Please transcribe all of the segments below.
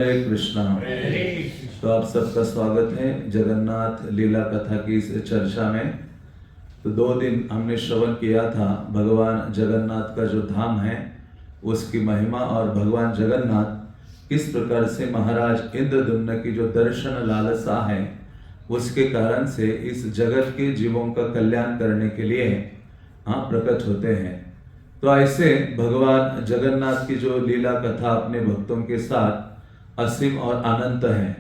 हरे कृष्णा। तो आप सबका स्वागत है जगन्नाथ लीला कथा की इस चर्चा में। तो 2 दिन हमने श्रवण किया था भगवान जगन्नाथ का जो धाम है उसकी महिमा और भगवान जगन्नाथ किस प्रकार से महाराज इंद्रद्युम्न की जो दर्शन लालसा है उसके कारण से इस जगत के जीवों का कल्याण करने के लिए प्रकट होते हैं। तो ऐसे भगवान जगन्नाथ की जो लीला कथा अपने भक्तों के साथ असीम और अनंत है।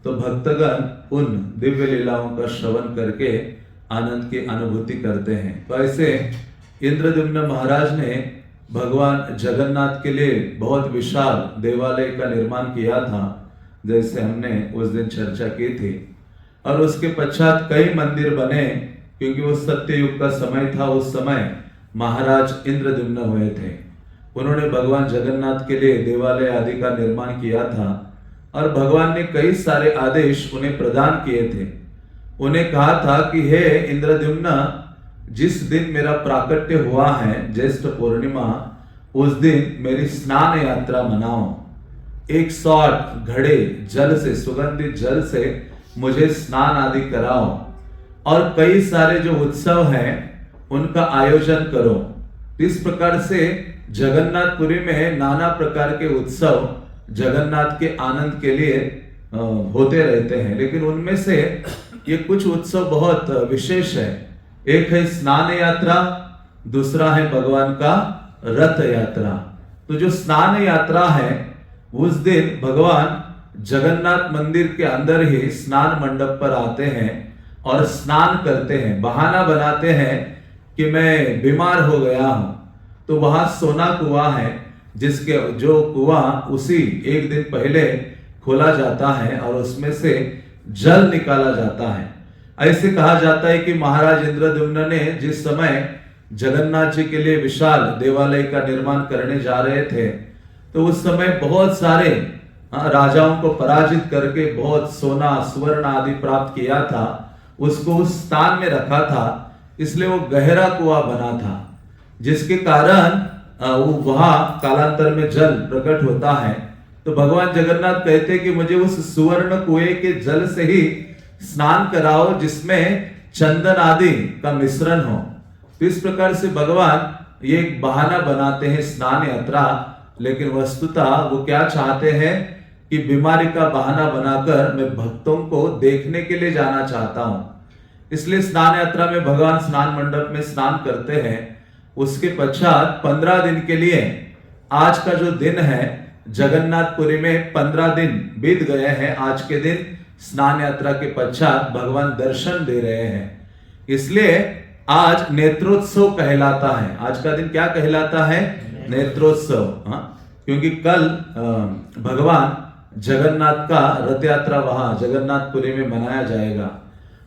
तो भक्तगण उन दिव्य लीलाओं का श्रवण करके आनंद की अनुभूति करते हैं। तो ऐसे इंद्रद्युम्न महाराज ने भगवान जगन्नाथ के लिए बहुत विशाल देवालय का निर्माण किया था, जैसे हमने उस दिन चर्चा की थी। और उसके पश्चात कई मंदिर बने, क्योंकि वो सत्ययुग का समय था। उस समय महाराज इंद्रद्युम्न हुए थे। उन्होंने भगवान जगन्नाथ के लिए देवालय आदि का निर्माण किया था और भगवान ने कई सारे आदेश उन्हें प्रदान किए थे। उन्हें कहा था कि हे इंद्रद्युम्न, जिस दिन मेरा प्राकट्य हुआ है ज्येष्ठ पूर्णिमा, उस दिन मेरी स्नान यात्रा मनाओ। 108 घड़े जल से, सुगंधित जल से मुझे स्नान आदि कराओ और कई सारे जो उत्सव हैं उनका आयोजन करो। इस प्रकार से जगन्नाथपुरी में नाना प्रकार के उत्सव जगन्नाथ के आनंद के लिए होते रहते हैं, लेकिन उनमें से ये कुछ उत्सव बहुत विशेष है। एक है स्नान यात्रा, दूसरा है भगवान का रथ यात्रा। तो जो स्नान यात्रा है उस दिन भगवान जगन्नाथ मंदिर के अंदर ही स्नान मंडप पर आते हैं और स्नान करते हैं। बहाना बनाते हैं कि मैं बीमार हो गया हूं। तो वहां सोना कुआं है, जिसके जो कुआं उसी एक दिन पहले खोला जाता है और उसमें से जल निकाला जाता है। ऐसे कहा जाता है कि महाराज इंद्रद्युम्न ने जिस समय जगन्नाथ जी के लिए विशाल देवालय का निर्माण करने जा रहे थे, तो उस समय बहुत सारे राजाओं को पराजित करके बहुत सोना स्वर्ण आदि प्राप्त किया था। उसको उस स्थान में रखा था, इसलिए वो गहरा कुआं बना था, जिसके कारण वहां कालांतर में जल प्रकट होता है। तो भगवान जगन्नाथ कहते कि मुझे उस सुवर्ण कुएं के जल से ही स्नान कराओ, जिसमें चंदन आदि का मिश्रण हो। तो इस प्रकार से भगवान ये एक बहाना बनाते हैं स्नान यात्रा, लेकिन वस्तुतः वो क्या चाहते हैं कि बीमारी का बहाना बनाकर मैं भक्तों को देखने के लिए जाना चाहता हूं। इसलिए स्नान यात्रा में भगवान स्नान मंडप में स्नान करते हैं। उसके पश्चात 15 दिन के लिए, आज का जो दिन है जगन्नाथपुरी में 15 दिन बीत गए हैं। आज के दिन स्नान यात्रा के पश्चात भगवान दर्शन दे रहे हैं, इसलिए आज नेत्रोत्सव कहलाता है। आज का दिन क्या कहलाता है? नेत्रोत्सव। क्योंकि कल भगवान जगन्नाथ का रथ यात्रा वहां जगन्नाथपुरी में मनाया जाएगा।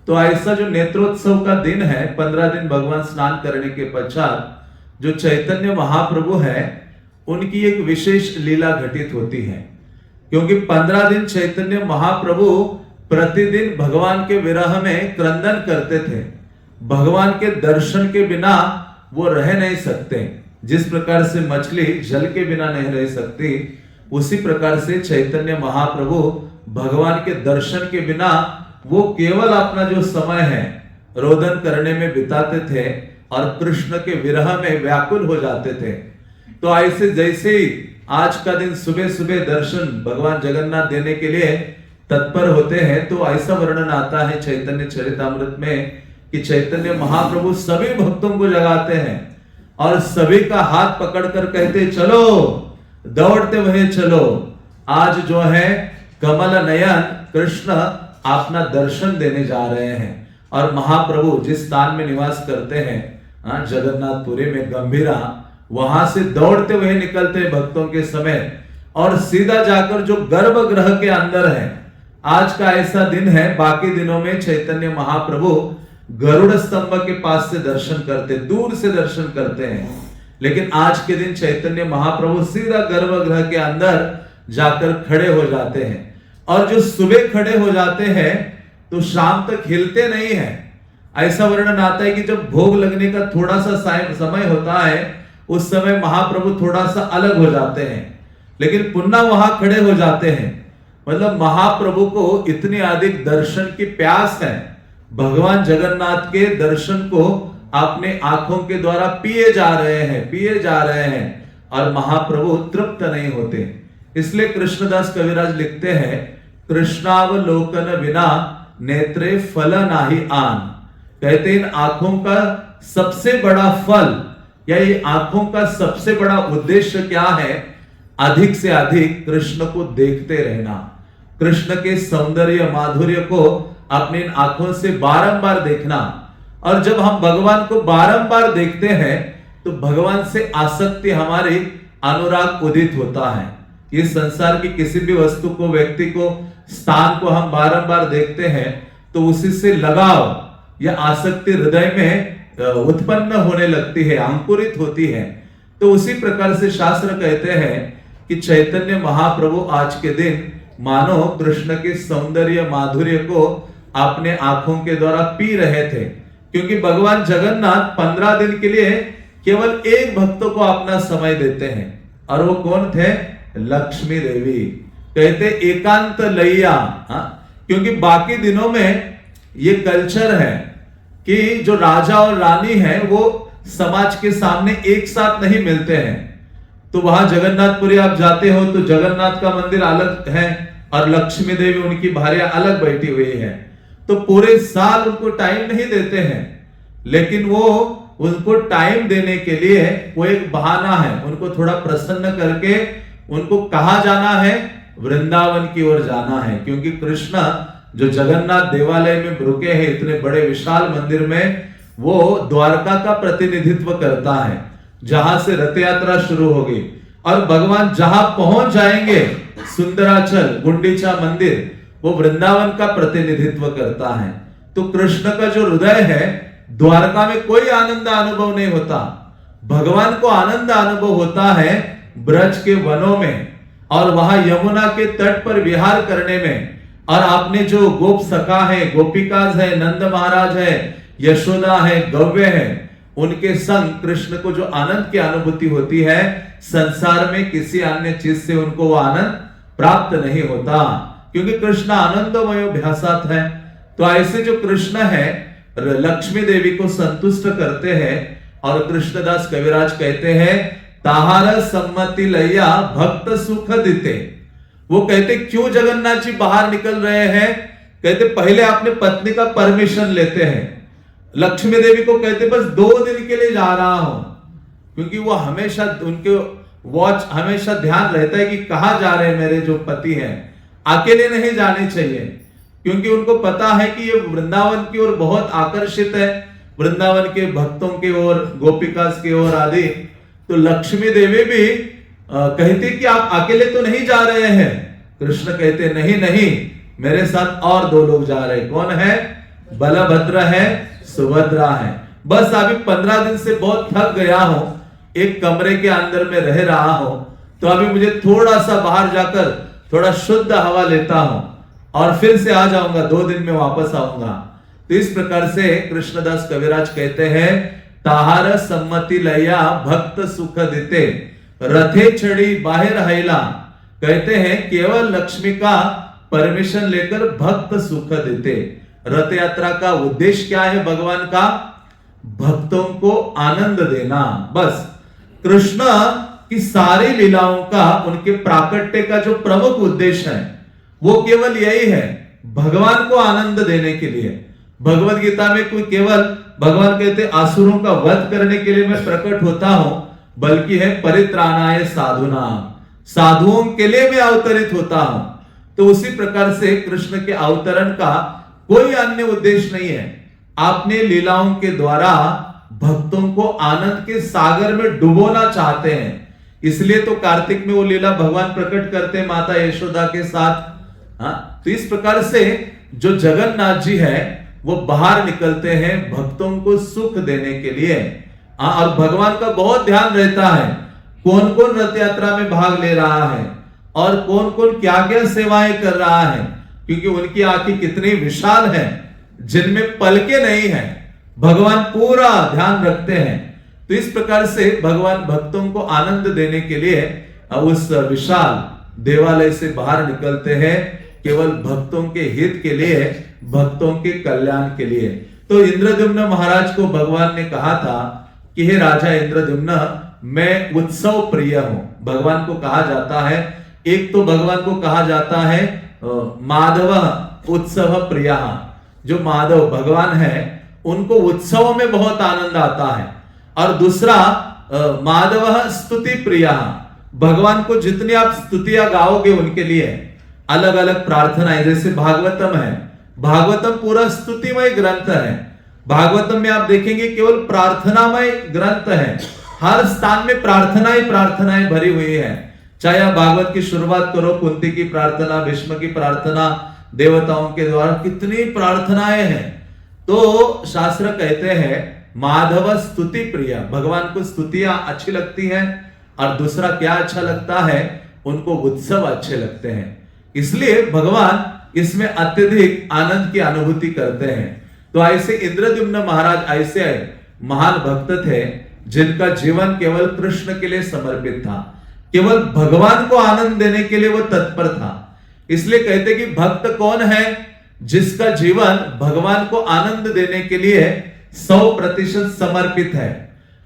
तो ऐसा जो नेत्रोत्सव का दिन है, 15 दिन भगवान स्नान करने के पश्चात जो चैतन्य महाप्रभु है उनकी एक विशेष लीला घटित होती है। क्योंकि 15 दिन चैतन्य महाप्रभु प्रतिदिन भगवान के विरह में क्रंदन करते थे। भगवान के दर्शन के बिना वो रह नहीं सकते। जिस प्रकार से मछली जल के बिना नहीं रह सकती, उसी प्रकार से चैतन्य महाप्रभु भगवान के दर्शन के बिना वो केवल अपना जो समय है रोदन करने में बिताते थे और कृष्ण के विरह में व्याकुल हो जाते थे। तो ऐसे जैसे ही आज का दिन सुबह सुबह दर्शन भगवान जगन्नाथ देने के लिए तत्पर होते हैं, तो ऐसा वर्णन आता है चैतन्य चरितामृत में कि चैतन्य महाप्रभु सभी भक्तों को जगाते हैं और सभी का हाथ पकड़कर कहते चलो, दौड़ते हुए चलो। आज जो है कमल नयन कृष्ण अपना दर्शन देने जा रहे हैं। और महाप्रभु जिस स्थान में निवास करते हैं जगन्नाथपुरी में गंभीरा, वहां से दौड़ते हुए निकलते हैं भक्तों के समय और सीधा जाकर जो गर्भगृह के अंदर है। आज का ऐसा दिन है, बाकी दिनों में चैतन्य महाप्रभु गरुड़ स्तंभ के पास से दर्शन करते, दूर से दर्शन करते हैं, लेकिन आज के दिन चैतन्य महाप्रभु सीधा गर्भगृह के अंदर जाकर खड़े हो जाते हैं। और जो सुबह खड़े हो जाते हैं तो शाम तक हिलते नहीं है। ऐसा वर्णन आता है कि जब भोग लगने का थोड़ा सा समय होता है, उस समय महाप्रभु थोड़ा सा अलग हो जाते हैं, लेकिन पुनः वहां खड़े हो जाते हैं। मतलब महाप्रभु को इतनी अधिक दर्शन की प्यास है, भगवान जगन्नाथ के दर्शन को अपने आंखों के द्वारा पिए जा रहे हैं और महाप्रभु तृप्त नहीं होते। इसलिए कृष्णदास कविराज लिखते हैं, कृष्णावलोकन बिना नेत्रे फल नाही आन। कहते इन आंखों का सबसे बड़ा फल या ये आंखों का सबसे बड़ा उद्देश्य क्या है? अधिक से अधिक कृष्ण को देखते रहना, कृष्ण के सौंदर्य माधुर्य को अपनी इन आंखों से बारंबार देखना। और जब हम भगवान को बारंबार देखते हैं तो भगवान से आसक्ति, हमारी अनुराग उदित होता है। इस संसार की किसी भी वस्तु को, व्यक्ति को, स्थान को हम बारंबार देखते हैं तो उसी से लगाव या आसक्ति हृदय में उत्पन्न होने लगती है, अंकुरित होती है। तो उसी प्रकार से शास्त्र कहते हैं कि चैतन्य महाप्रभु आज के दिन मानो कृष्ण के सौंदर्य माधुर्य को अपने आंखों के द्वारा पी रहे थे, क्योंकि भगवान जगन्नाथ 15 दिन के लिए केवल एक भक्त को अपना समय देते हैं, और वो कौन थे? लक्ष्मी देवी। कहते एकांत लैया, क्योंकि बाकी दिनों में ये कल्चर है कि जो राजा और रानी है वो समाज के सामने एक साथ नहीं मिलते हैं। तो वहां जगन्नाथपुरी आप जाते हो तो जगन्नाथ का मंदिर अलग है और लक्ष्मी देवी उनकी भार्या अलग बैठी हुई है। तो पूरे साल उनको टाइम नहीं देते हैं, लेकिन वो उनको टाइम देने के लिए वो एक बहाना है, उनको थोड़ा प्रसन्न करके उनको कहा जाना है, वृंदावन की ओर जाना है। क्योंकि कृष्ण जो जगन्नाथ देवालय में रुके हैं, इतने बड़े विशाल मंदिर में, वो द्वारका का प्रतिनिधित्व करता है, जहां से रथ यात्रा शुरू होगी और भगवान जहां पहुंच जाएंगे, सुंदराचल गुंडीचा मंदिर, वो वृंदावन का प्रतिनिधित्व करता है। तो कृष्ण का जो हृदय है, द्वारका में कोई आनंद अनुभव नहीं होता, भगवान को आनंद अनुभव होता है ब्रज के वनों में और वहां यमुना के तट पर विहार करने में। और आपने जो गोप सखा है, गोपिकाज है, नंद महाराज है, यशोदा है, गव्य है, उनके संग कृष्ण को जो आनंद की अनुभूति होती है, संसार में किसी अन्य चीज से उनको वो आनंद प्राप्त नहीं होता, क्योंकि कृष्ण आनंदमय अभ्यासात है। तो ऐसे जो कृष्ण है लक्ष्मी देवी को संतुष्ट करते हैं। और कृष्णदास कविराज कहते हैं, ताहार सम्मति लैया भक्त सुख देते। वो कहते क्यों जगन्नाथ जी बाहर निकल रहे हैं? कहते पहले अपने पत्नी का परमिशन लेते हैं। लक्ष्मी देवी को कहते बस 2 दिन के लिए जा रहा हूं, क्योंकि वो हमेशा उनके वॉच हमेशा ध्यान रहता है कि कहां जा रहे हैं मेरे जो पति हैं, अकेले नहीं जाने चाहिए, क्योंकि उनको पता है कि ये वृंदावन की ओर बहुत आकर्षित है, वृंदावन के भक्तों की ओर, गोपिकास की ओर आदि। तो लक्ष्मी देवी भी कहती कि आप अकेले तो नहीं जा रहे हैं। कृष्ण कहते नहीं नहीं, मेरे साथ और 2 लोग जा रहे हैं। कौन है? बलभद्र है, सुभद्रा है। बस अभी 15 दिन से बहुत थक गया हूं, एक कमरे के अंदर में रह रहा हूं, तो अभी मुझे थोड़ा सा बाहर जाकर थोड़ा शुद्ध हवा लेता हूं और फिर से आ जाऊंगा, 2 दिन में वापस आऊंगा। तो इस प्रकार से कृष्णदास कविराज कहते हैं, ताहार सम्मति लैया भक्त सुख देते, रथे चढ़ी बाहर हैला। कहते हैं केवल लक्ष्मी का परमिशन लेकर भक्त सुख देते। रथ यात्रा का उद्देश्य क्या है भगवान का? भक्तों को आनंद देना। बस कृष्ण की सारी लीलाओं का, उनके प्राकट्य का जो प्रमुख उद्देश्य है वो केवल यही है, भगवान को आनंद देने के लिए। भगवत गीता में कोई केवल भगवान कहते असुरों का वध करने के लिए मैं प्रकट होता हूं, बल्कि है परित्राणाय साधुना, साधुओं के लिए मैं अवतरित होता हूं। तो उसी प्रकार से कृष्ण के अवतरण का कोई अन्य उद्देश्य नहीं है। आपने लीलाओं के द्वारा भक्तों को आनंद के सागर में डुबोना चाहते हैं, इसलिए तो कार्तिक में वो लीला भगवान प्रकट करते हैं माता यशोदा के साथ। तो इस प्रकार से जो जगन्नाथ जी है वो बाहर निकलते हैं भक्तों को सुख देने के लिए। और भगवान का बहुत ध्यान रहता है कौन कौन रथ यात्रा में भाग ले रहा है और कौन कौन क्या क्या सेवाएं कर रहा है, क्योंकि उनकी आंखें कितनी विशाल है, जिनमें पलके नहीं है। भगवान पूरा ध्यान रखते हैं। तो इस प्रकार से भगवान भक्तों को आनंद देने के लिए उस विशाल देवालय से बाहर निकलते हैं केवल भक्तों के हित के लिए, भक्तों के कल्याण के लिए। तो इंद्रद्युम्न महाराज को भगवान ने कहा था कि हे राजा इंद्रद्युम्न, मैं उत्सव प्रिय हूं। भगवान को कहा जाता है, एक तो भगवान को कहा जाता है माधव उत्सव प्रिया। जो माधव भगवान है उनको उत्सव में बहुत आनंद आता है। और दूसरा माधव स्तुति प्रिया, भगवान को जितनी आप स्तुतियां गाओगे उनके लिए अलग अलग प्रार्थनाएं, जैसे भागवतम है, भागवतम पूरा स्तुतिमय ग्रंथ है। भागवतम में आप देखेंगे केवल प्रार्थनामय ग्रंथ है, हर स्थान में प्रार्थना ही प्रार्थनाएं भरी हुई है। चाहे आप भागवत की शुरुआत करो, कुंती की प्रार्थना, भीष्म की प्रार्थना, देवताओं के द्वारा कितनी प्रार्थनाएं हैं। तो शास्त्र कहते हैं माधव स्तुति प्रिय, भगवान को स्तुतियां अच्छी लगती हैं। और दूसरा क्या अच्छा लगता है, उनको उत्सव अच्छे लगते हैं, इसलिए भगवान इसमें अत्यधिक आनंद की अनुभूति करते हैं। तो ऐसे इंद्रद्युम्न महाराज ऐसे महान भक्त थे जिनका जीवन केवल कृष्ण के लिए समर्पित था, केवल भगवान को आनंद देने के लिए वो तत्पर था। इसलिए कहते कि भक्त कौन है, जिसका जीवन भगवान को आनंद देने के लिए 100% समर्पित है,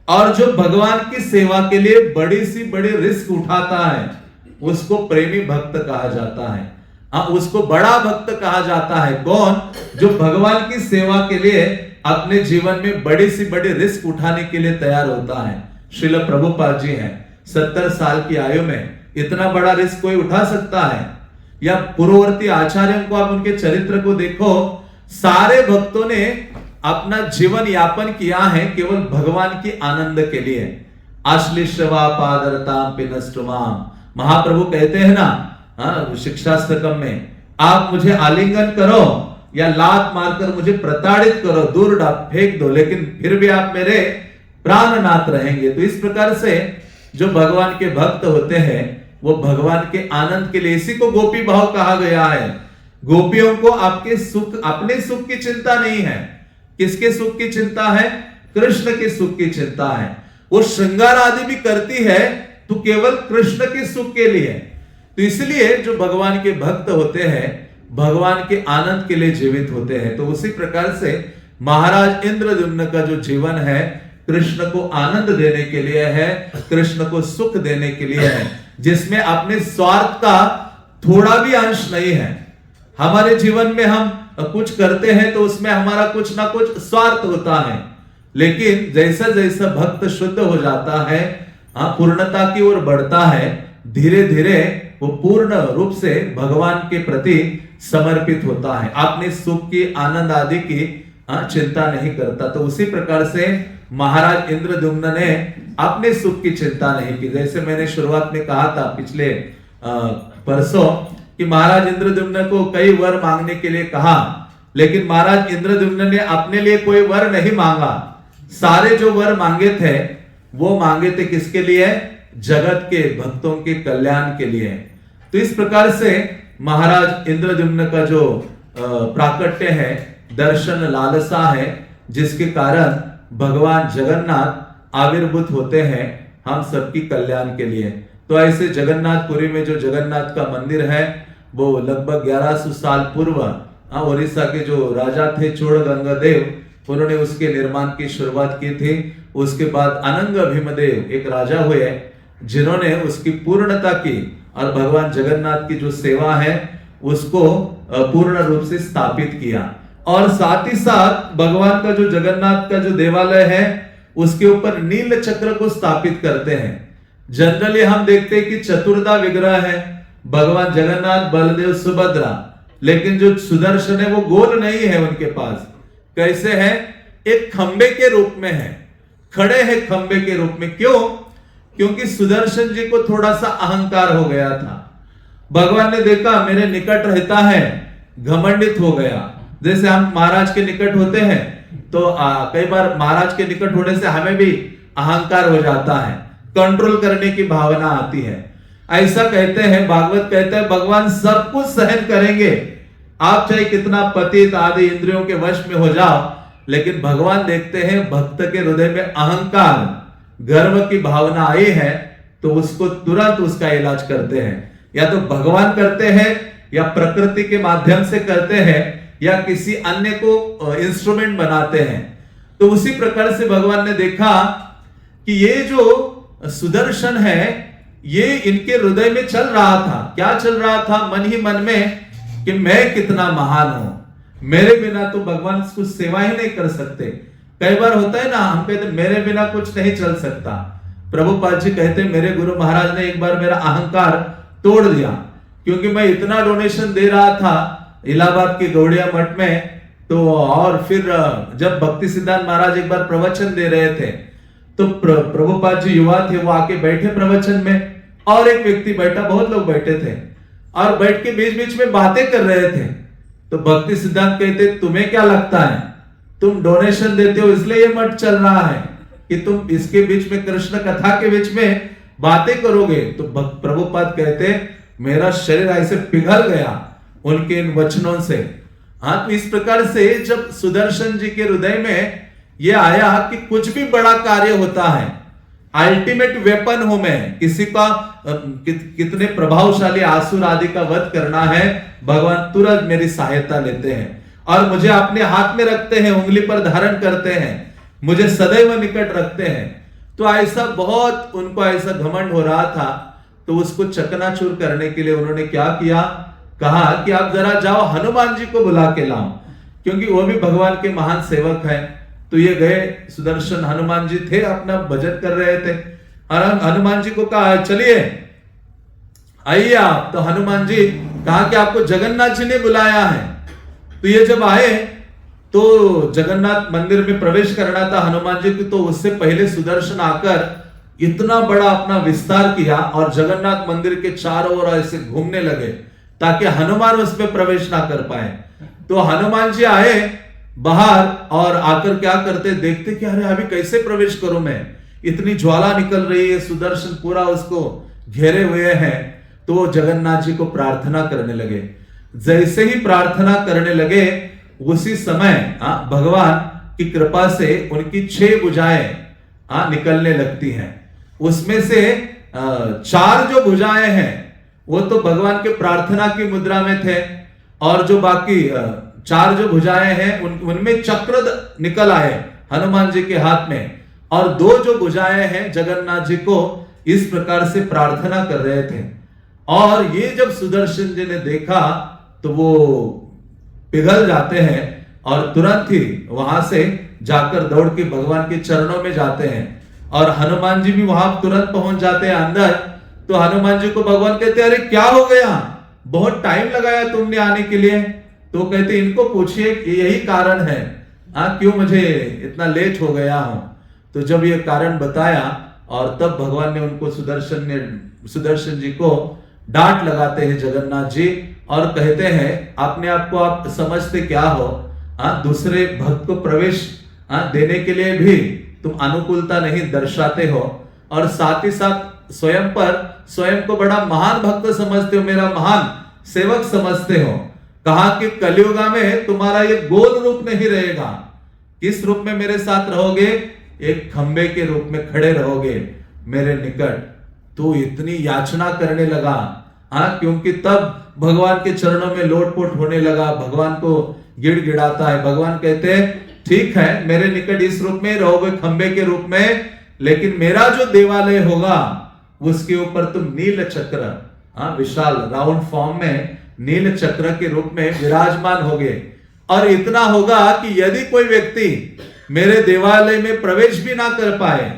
और जो भगवान की सेवा के लिए बड़ी सी बड़ी रिस्क उठाता है उसको प्रेमी भक्त कहा जाता है। उसको बड़ा भक्त कहा जाता है। कौन? जो भगवान की सेवा के लिए अपने जीवन में बड़ी सी बड़ी रिस्क उठाने के लिए तैयार होता है। श्रील प्रभुपाद जी हैं, 70 साल की आयु में इतना बड़ा रिस्क कोई उठा सकता है? या पूर्ववर्ती आचार्यों को आप उनके चरित्र को देखो, सारे भक्तों ने अपना जीवन यापन किया है केवल भगवान की आनंद के लिए। आश्लिष्टवा पादरताम पिनष्टुमाम, महाप्रभु कहते हैं ना शिक्षास्तकम में, आप मुझे आलिंगन करो या लात मारकर मुझे प्रताड़ित करो, दूर फेंक दो, लेकिन फिर भी आप मेरे प्राणनाथ रहेंगे। तो इस प्रकार से जो भगवान के भक्त होते हैं वो भगवान के आनंद के लिए, इसी को गोपी भाव कहा गया है। गोपियों को आपके सुख, अपने सुख की चिंता नहीं है। किसके सुख की चिंता है? कृष्ण के सुख की चिंता है। वो श्रृंगार आदि भी करती है तो केवल कृष्ण के सुख के लिए। तो इसलिए जो भगवान के भक्त होते हैं भगवान के आनंद के लिए जीवित होते हैं। तो उसी प्रकार से महाराज इंद्रद्युम्न का जो जीवन है कृष्ण को आनंद देने के लिए है, कृष्ण को सुख देने के लिए है, जिसमें अपने स्वार्थ का थोड़ा भी अंश नहीं है। हमारे जीवन में हम कुछ करते हैं तो उसमें हमारा कुछ ना कुछ स्वार्थ होता है, लेकिन जैसा जैसा भक्त शुद्ध हो जाता है, पूर्णता की ओर बढ़ता है, धीरे धीरे वो पूर्ण रूप से भगवान के प्रति समर्पित होता है, अपने सुख की, आनंद आदि की चिंता नहीं करता। तो उसी प्रकार से महाराज इंद्रद्युम्न ने अपने सुख की चिंता नहीं की। जैसे मैंने शुरुआत में कहा था पिछले परसों कि महाराज इंद्रद्युम्न को कई वर मांगने के लिए कहा, लेकिन महाराज इंद्रद्युम्न ने अपने लिए कोई वर नहीं मांगा। सारे जो वर मांगे थे वो मांगे थे किसके लिए? जगत के भक्तों के कल्याण के लिए। तो इस प्रकार से महाराज इंद्रद्युम्न का जो प्राकट्य है, दर्शन लालसा है, जिसके कारण भगवान जगन्नाथ आविर्भूत होते हैं हम सबकी कल्याण के लिए। तो ऐसे जगन्नाथपुरी में जो जगन्नाथ का मंदिर है वो लगभग 1100 साल पूर्व उड़ीसा के जो राजा थे चोड़ गंगादेव, उन्होंने उसके निर्माण की शुरुआत की थी। उसके बाद अनंग भीमदेव एक राजा हुए जिन्होंने उसकी पूर्णता की और भगवान जगन्नाथ की जो सेवा है उसको पूर्ण रूप से स्थापित किया। और साथ ही साथ भगवान का जो जगन्नाथ का जो देवालय है उसके ऊपर नील चक्र को स्थापित करते हैं। जनरली हम देखते हैं कि चतुर्धा विग्रह है, भगवान जगन्नाथ, बलदेव, सुभद्रा, लेकिन जो सुदर्शन है वो गोल नहीं है उनके पास। कैसे है? एक खंबे के रूप में है, खड़े हैं खंबे के रूप में। क्यों? क्योंकि सुदर्शन जी को थोड़ा सा अहंकार हो गया था। भगवान ने देखा मेरे निकट रहता है, घमंडित हो गया। जैसे हम महाराज के निकट होते हैं तो कई बार महाराज के निकट होने से हमें भी अहंकार हो जाता है, कंट्रोल करने की भावना आती है। ऐसा कहते हैं, भागवत कहते हैं भगवान सब कुछ सहन करेंगे, आप चाहे कितना पतित आदि इंद्रियों के वश में हो जाओ, लेकिन भगवान देखते हैं भक्त के हृदय में अहंकार, गर्व की भावना आई है तो उसको तुरंत उसका इलाज करते हैं। या तो भगवान करते हैं या प्रकृति के माध्यम से करते हैं या किसी अन्य को इंस्ट्रूमेंट बनाते हैं। तो उसी प्रकार से भगवान ने देखा कि ये जो सुदर्शन है ये इनके हृदय में चल रहा था। क्या चल रहा था? मन ही मन में कि मैं कितना महान हूं, मेरे बिना तो भगवान कुछ सेवा ही नहीं कर सकते। कई बार होता है ना, हम कहते मेरे बिना कुछ नहीं चल सकता। प्रभुपाद जी कहते मेरे गुरु महाराज ने एक बार मेरा अहंकार तोड़ दिया, क्योंकि मैं इतना डोनेशन दे रहा था इलाहाबाद के गौड़िया मठ में। तो और फिर जब भक्ति सिद्धांत महाराज एक बार प्रवचन दे रहे थे तो प्रभुपाद जी युवा थे, वो आके बैठे प्रवचन में, और एक व्यक्ति बैठा, बहुत लोग बैठे थे, और बैठ के बीच बीच में बातें कर रहे थे। तो भक्ति सिद्धांत कहते तुम्हें क्या लगता है, तुम डोनेशन देते हो इसलिए ये मठ चल रहा है कि तुम इसके बीच में कृष्ण कथा के बीच में बातें करोगे? तो प्रभुपाद कहते मेरा शरीर ऐसे पिघल गया उनके इन वचनों से। हाँ, तो इस प्रकार से जब सुदर्शन जी के हृदय में ये आया कि कुछ भी बड़ा कार्य होता है, अल्टीमेट वेपन हूं मैं, किसी का कितने प्रभावशाली आसुर आदि का वध करना है, भगवान तुरंत मेरी सहायता लेते हैं और मुझे अपने हाथ में रखते हैं, उंगली पर धारण करते हैं, मुझे सदैव निकट रखते हैं। तो ऐसा बहुत उनको ऐसा घमंड हो रहा था। तो उसको चकनाचूर करने के लिए उन्होंने क्या किया, कहा कि आप जरा जाओ हनुमान जी को बुला के लाओ, क्योंकि वो भी भगवान के महान सेवक हैं। तो ये गए, सुदर्शन हनुमान जी थे, अपना भजन कर रहे थे। हनुमान जी को कहा चलिए आइए आप। तो हनुमान जी कहा कि आपको जगन्नाथ जी ने बुलाया है। तो ये जब आए तो जगन्नाथ मंदिर में प्रवेश करना था हनुमान जी को, तो उससे पहले सुदर्शन आकर इतना बड़ा अपना विस्तार किया और जगन्नाथ मंदिर के चारों ओर ऐसे घूमने लगे ताकि हनुमान उसमें प्रवेश ना कर पाए। तो हनुमान जी आए बाहर और आकर क्या करते, देखते कि अरे अभी कैसे प्रवेश करूं मैं, इतनी ज्वाला निकल रही है, सुदर्शन पूरा उसको घेरे हुए हैं। तो वो जगन्नाथ जी को प्रार्थना करने लगे। जैसे ही प्रार्थना करने लगे उसी समय भगवान की कृपा से उनकी 6 भुजाएं निकलने लगती हैं। उसमें से 4 जो भुजाएं हैं वो तो भगवान के प्रार्थना की मुद्रा में थे, और जो बाकी 4 जो भुजाएं हैं उनमें चक्र निकल आए हनुमान जी के हाथ में, और 2 जो भुजाएं हैं जगन्नाथ जी को इस प्रकार से प्रार्थना कर रहे थे। और ये जब सुदर्शन जी ने देखा तो वो पिघल जाते हैं और तुरंत ही वहां से जाकर दौड़ के भगवान के चरणों में जाते हैं, और हनुमान जी भी वहां तुरंत पहुंच जाते हैं अंदर। तो हनुमान जी को भगवान कहते अरे क्या हो गया, बहुत टाइम लगाया तुमने आने के लिए। तो कहते इनको पूछिए यही कारण है क्यों मुझे इतना लेट हो गया हूं। तो जब ये कारण बताया और तब भगवान ने उनको सुदर्शन जी को डांट लगाते हैं जगन्नाथ जी, और कहते हैं अपने आप को आप समझते क्या हो, दूसरे भक्त को प्रवेश देने के लिए भी तुम अनुकूलता नहीं दर्शाते हो, और साथ ही साथ स्वयं को बड़ा महान भक्त समझते हो, मेरा महान सेवक समझते हो। कहा कि कलियुगा में तुम्हारा ये गोल रूप नहीं रहेगा, किस रूप में मेरे साथ रहोगे, एक खंबे के रूप में खड़े रहोगे मेरे निकट। तो इतनी याचना करने लगा क्योंकि तब भगवान के चरणों में लोटपोट होने लगा, भगवान को गिड़गिड़ाता है। भगवान कहते हैं ठीक है मेरे निकट इस रूप में रहोगे खंबे के रूप में, लेकिन मेरा जो देवालय होगा उसके ऊपर तुम नील चक्र विशाल राउंड फॉर्म में नील चक्र के रूप में विराजमान होगे। और इतना होगा कि यदि कोई व्यक्ति मेरे देवालय में प्रवेश भी ना कर पाए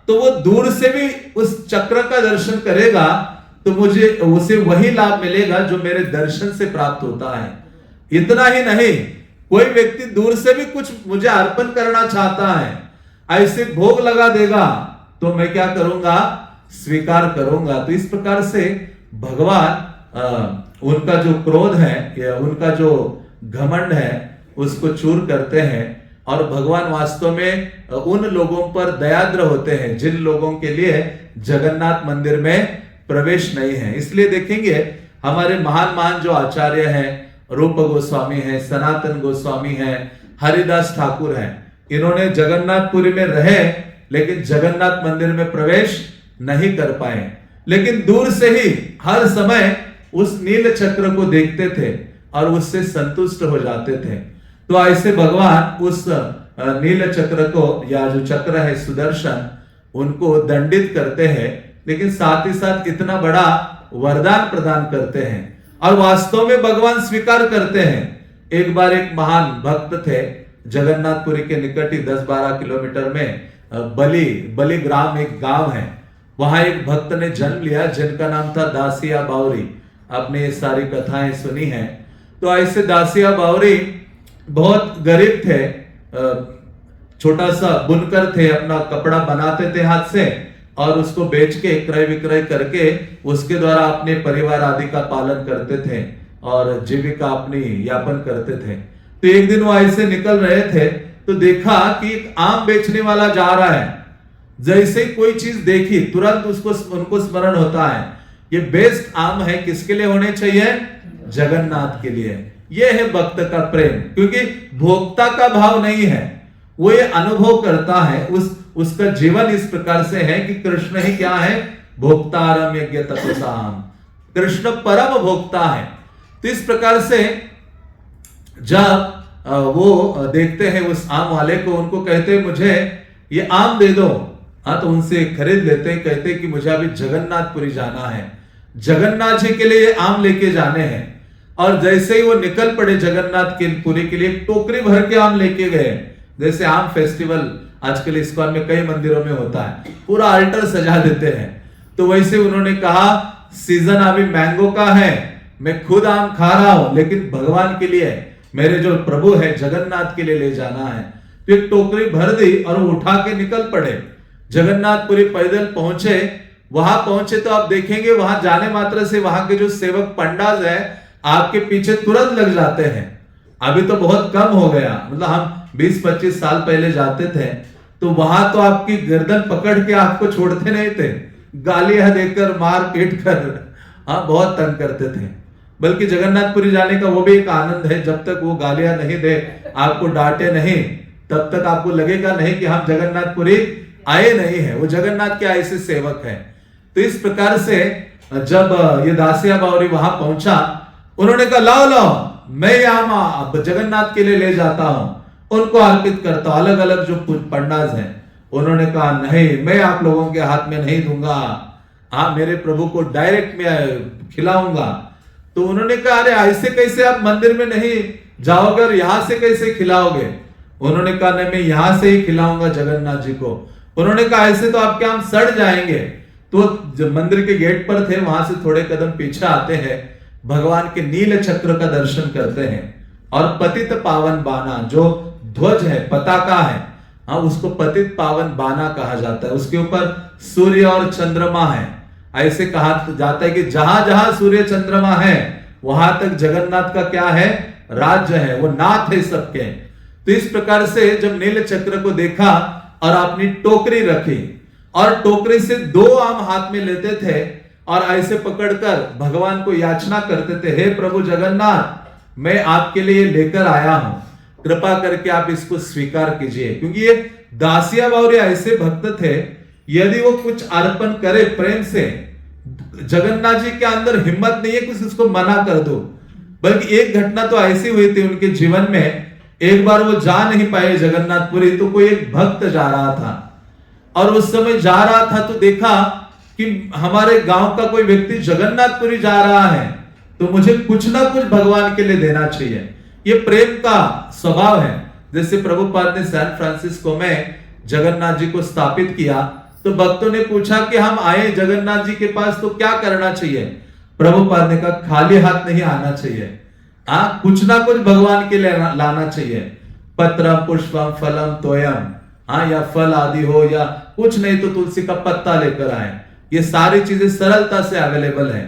तो वो दूर से भी उस चक्र का दर्शन करेगा, तो मुझे उसे वही लाभ मिलेगा जो मेरे दर्शन से प्राप्त होता है। इतना ही नहीं, कोई व्यक्ति दूर से भी कुछ मुझे अर्पण करना चाहता है, ऐसे भोग लगा देगा, तो मैं क्या करूंगा, स्वीकार करूंगा। तो इस प्रकार से भगवान उनका जो क्रोध है या उनका जो घमंड है उसको चूर करते हैं, और भगवान वास्तव में उन लोगों पर दयाद्र होते हैं जिन लोगों के लिए जगन्नाथ मंदिर में प्रवेश नहीं है। इसलिए देखेंगे हमारे महान जो आचार्य हैं, रूप गोस्वामी हैं, सनातन गोस्वामी हैं, हरिदास ठाकुर हैं, इन्होंने जगन्नाथपुरी में रहे लेकिन जगन्नाथ मंदिर में प्रवेश नहीं कर पाए। लेकिन दूर से ही हर समय उस नील चक्र को देखते थे और उससे संतुष्ट हो जाते थे। तो ऐसे भगवान उस नील चक्र को, या जो चक्र है सुदर्शन, उनको दंडित करते हैं, लेकिन साथ ही साथ इतना बड़ा वरदान प्रदान करते हैं और वास्तव में भगवान स्वीकार करते हैं। एक बार एक महान भक्त थे, जगन्नाथपुरी के निकट ही 10-12 किलोमीटर में बलि ग्राम एक गांव है, वहां एक भक्त ने जन्म लिया जिनका नाम था दासिया बावरी। आपने ये सारी कथाएं सुनी हैं। तो ऐसे दासिया बावरी बहुत गरीब थे, छोटा सा बुनकर थे, अपना कपड़ा बनाते थे हाथ से और उसको बेच के क्रय विक्रय करके उसके द्वारा अपने परिवार आदि का पालन करते थे और जीविका अपनी यापन करते थे। तो एक दिन वो ऐसे निकल रहे थे तो देखा कि एक आम बेचने वाला जा रहा है। जैसे ही कोई चीज देखी तुरंत उनको स्मरण होता है, ये बेस्ट आम है, किसके लिए होने चाहिए? जगन्नाथ के लिए। यह है भक्त का प्रेम, क्योंकि भोक्ता का भाव नहीं है, वो ये अनुभव करता है, उसका जीवन इस प्रकार से है कि कृष्ण ही क्या है? भोक्तारम यज्ञ तपसाम, कृष्ण परम भोक्ता है। तो इस प्रकार से जब वो देखते हैं उस आम वाले को, उनको कहते हैं मुझे ये आम दे दो। हाँ, तो उनसे खरीद लेते हैं, कहते हैं कि मुझे अभी जगन्नाथपुरी जाना है, जगन्नाथ जी के लिए आम लेके जाने हैं। और जैसे ही वो निकल पड़े जगन्नाथ के पुरी के लिए, टोकरी भर के आम लेके गए। जैसे आम फेस्टिवल आजकल इस्कॉन में कई मंदिरों में होता है, पूरा अल्टर सजा देते हैं, तो वैसे उन्होंने कहा सीजन अभी मैंगो का है, मैं खुद आम खा रहा हूं, लेकिन भगवान के लिए, मेरे जो प्रभु है जगन्नाथ के लिए ले जाना है। तो एक टोकरी भर दी और वो उठा के निकल पड़े। जगन्नाथपुरी पैदल पहुंचे। वहां पहुंचे तो आप देखेंगे वहां जाने मात्र से वहां के जो सेवक पंडाज है आपके पीछे तुरंत लग जाते हैं। अभी तो बहुत कम हो गया, मतलब हम 20-25 साल पहले जाते थे तो वहां तो आपकी गर्दन पकड़ के आपको छोड़ते नहीं थे, गालियां देकर मार पीट कर बहुत तंग करते थे। बल्कि जगन्नाथपुरी जाने का वो भी एक आनंद है, जब तक वो गालियां नहीं दे, आपको डांटे नहीं, तब तक आपको लगेगा नहीं कि हम जगन्नाथपुरी आए नहीं है। वो जगन्नाथ के ऐसे सेवक है। तो इस प्रकार से जब ये दासिया बावरी वहां पहुंचा, उन्होंने कहा लाओ लाओ, मैं यहाँ जगन्नाथ के लिए ले जाता हूं, उनको अर्पित करता हूं। अलग अलग जो पंडाज हैं उन्होंने कहा नहीं, मैं आप लोगों के हाथ में नहीं दूंगा, हाँ मेरे प्रभु को डायरेक्ट में खिलाऊंगा। तो उन्होंने कहा अरे ऐसे कैसे आप मंदिर में नहीं जाओगे और यहां से कैसे खिलाओगे? उन्होंने कहा नहीं, मैं यहां से ही खिलाऊंगा जगन्नाथ जी को। उन्होंने कहा ऐसे तो आपके हम सड़ जाएंगे। तो जब मंदिर के गेट पर थे, वहां से थोड़े कदम पीछे आते हैं, भगवान के नील चक्र का दर्शन करते हैं और पतित पावन बाना, जो ध्वज है, पताका है, हाँ उसको पतित पावन बाना कहा जाता है। उसके ऊपर सूर्य और चंद्रमा है। ऐसे कहा जाता है कि जहां जहां सूर्य चंद्रमा है वहां तक जगन्नाथ का क्या है? राज्य है, वो नाथ है सबके। तो इस प्रकार से जब नील चक्र को देखा और अपनी टोकरी रखी और टोकरी से 2 आम हाथ में लेते थे और ऐसे पकड़कर भगवान को याचना करते थे, हे प्रभु जगन्नाथ, मैं आपके लिए लेकर आया हूं, कृपा करके आप इसको स्वीकार कीजिए। क्योंकि ये दासिया बावरी ऐसे भक्त थे, यदि वो कुछ अर्पण करे प्रेम से, जगन्नाथ जी के अंदर हिम्मत नहीं है कुछ उसको मना कर दो। बल्कि एक घटना तो ऐसी हुई थी उनके जीवन में, एक बार वो जा नहीं पाए जगन्नाथपुरी, तो कोई एक भक्त जा रहा था और उस समय जा रहा था तो देखा कि हमारे गांव का कोई व्यक्ति जगन्नाथपुरी जा रहा है, तो मुझे कुछ ना कुछ भगवान के लिए देना चाहिए। ये प्रेम का स्वभाव है। जैसे प्रभुपाद ने सैन फ्रांसिस्को में जगन्नाथ जी को स्थापित किया, तो भक्तों ने पूछा कि हम आए जगन्नाथ जी के पास तो क्या करना चाहिए? प्रभुपाद ने कहा खाली हाथ नहीं आना चाहिए, कुछ ना कुछ भगवान के लिए लाना चाहिए। पत्रम पुष्पम फलम तोयम, या फल आदि हो, या कुछ नहीं तो तुलसी का पत्ता लेकर आए। ये सारी चीजें सरलता से अवेलेबल है।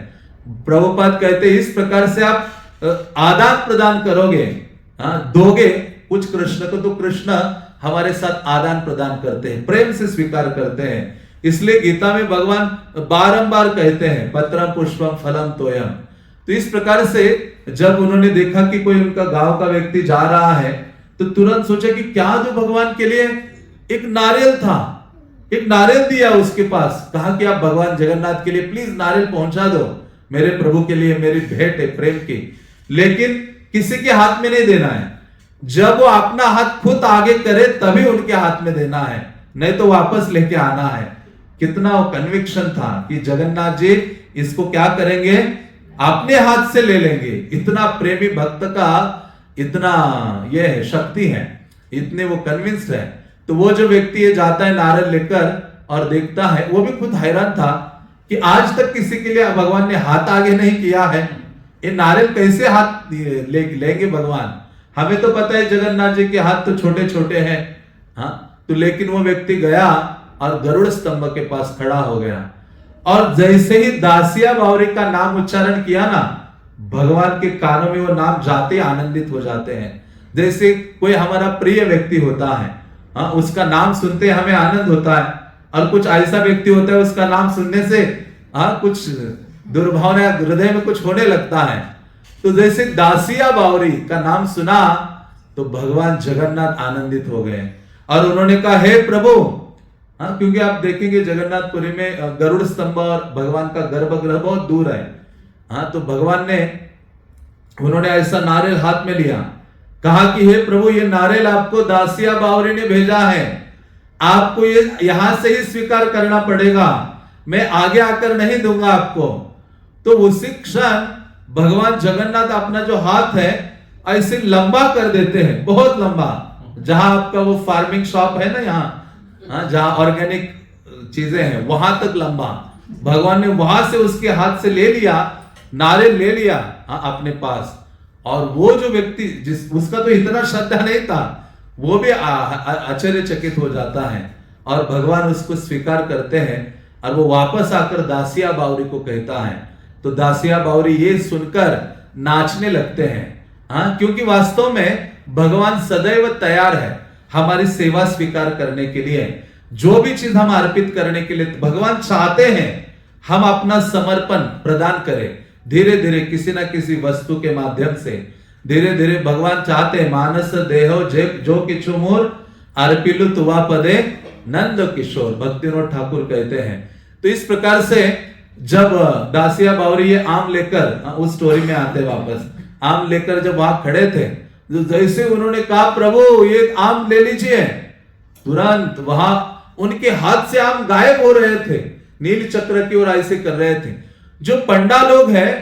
प्रभुपाद कहते हैं इस प्रकार से आप आदान प्रदान करोगे, दोगे कुछ कृष्ण को, तो कृष्ण हमारे साथ आदान प्रदान करते हैं, प्रेम से स्वीकार करते हैं। इसलिए गीता में भगवान बारंबार कहते हैं पत्रम पुष्पम फलम तोयम। तो इस प्रकार से जब उन्होंने देखा कि कोई उनका गांव का व्यक्ति जा रहा है, तो तुरंत सोचा कि क्या जो भगवान के लिए एक नारियल था, एक नारियल दिया उसके पास, कहा कि आप भगवान जगन्नाथ के लिए प्लीज नारियल पहुंचा दो, मेरे प्रभु के लिए मेरी भेंट है प्रेम की। लेकिन किसी के हाथ में नहीं देना है, जब वो अपना हाथ खुद आगे करे तभी उनके हाथ में देना है, नहीं तो वापस लेके आना है। कितना वो कन्विक्शन था कि जगन्नाथ जी इसको क्या करेंगे, अपने हाथ से ले लेंगे। इतना प्रेमी भक्त का इतना ये है, शक्ति है, इतने वो कन्विंस्ड है। तो वो जो व्यक्ति ये जाता है नारियल लेकर और देखता है, वो भी खुद हैरान था कि आज तक किसी के लिए भगवान ने हाथ आगे नहीं किया है, ये नारियल कैसे हाथ लेंगे भगवान। हमें तो पता है जगन्नाथ जी के हाथ तो छोटे छोटे हैं, हाँ। तो लेकिन वो व्यक्ति गया और गरुड़ स्तंभ के पास खड़ा हो गया, और जैसे ही दासिया बावरी का नाम उच्चारण किया ना, भगवान के कानों में वो नाम जाते आनंदित हो जाते हैं। जैसे कोई हमारा प्रिय व्यक्ति होता है, हाँ, उसका नाम सुनते हमें आनंद होता है, और कुछ ऐसा व्यक्ति होता है उसका नाम सुनने से हाँ कुछ दुर्भावना हृदय में कुछ होने लगता है। तो जैसे दासिया बावरी का नाम सुना तो भगवान जगन्नाथ आनंदित हो गए और उन्होंने कहा, हे प्रभु, हाँ, क्योंकि आप देखेंगे जगन्नाथपुरी में गरुड़ स्तंभ और भगवान का गर्भगृह बहुत दूर है, हाँ। तो भगवान ने, उन्होंने ऐसा नारियल हाथ में लिया, कहा कि हे प्रभु, ये नारियल आपको दासिया बावरी ने भेजा है, आपको ये यहां से ही स्वीकार करना पड़ेगा, मैं आगे आकर नहीं दूंगा आपको। तो उसी क्षण भगवान जगन्नाथ अपना जो हाथ है ऐसे लंबा कर देते हैं, बहुत लंबा, जहां आपका वो फार्मिंग शॉप है ना यहाँ, हाँ, जहां ऑर्गेनिक चीजें हैं वहां तक लंबा, भगवान ने वहां से उसके हाथ से ले लिया, नारियल ले लिया, हाँ, अपने पास। और वो जो व्यक्ति जिस उसका तो इतना श्रद्धा नहीं था, वो भी आश्चर्यचकित हो जाता है और भगवान उसको स्वीकार करते हैं और वो वापस आकर दासिया बावरी को कहता है। तो दासिया बावरी ये सुनकर नाचने लगते हैं, हाँ, क्योंकि वास्तव में भगवान सदैव तैयार है हमारी सेवा स्वीकार करने के लिए। जो भी चीज हम अर्पित करने के लिए भगवान चाहते हैं हम अपना समर्पण प्रदान करें, धीरे धीरे किसी ना किसी वस्तु के माध्यम से, धीरे धीरे भगवान चाहते हैं मानस देहो जो किछु मोर अर्पिलु तुवा पदे नंद किशोर, भक्तिविनोद ठाकुर कहते हैं। तो इस प्रकार से जब दासिया बावरी ये आम लेकर, उस स्टोरी में आते वापस, आम लेकर जब वहां खड़े थे, जैसे उन्होंने कहा प्रभु ये आम ले लीजिए, तुरंत वहां उनके हाथ से आम गायब हो रहे थे, नील चक्र की ओर ऐसे कर रहे थे। जो पंडा लोग हैं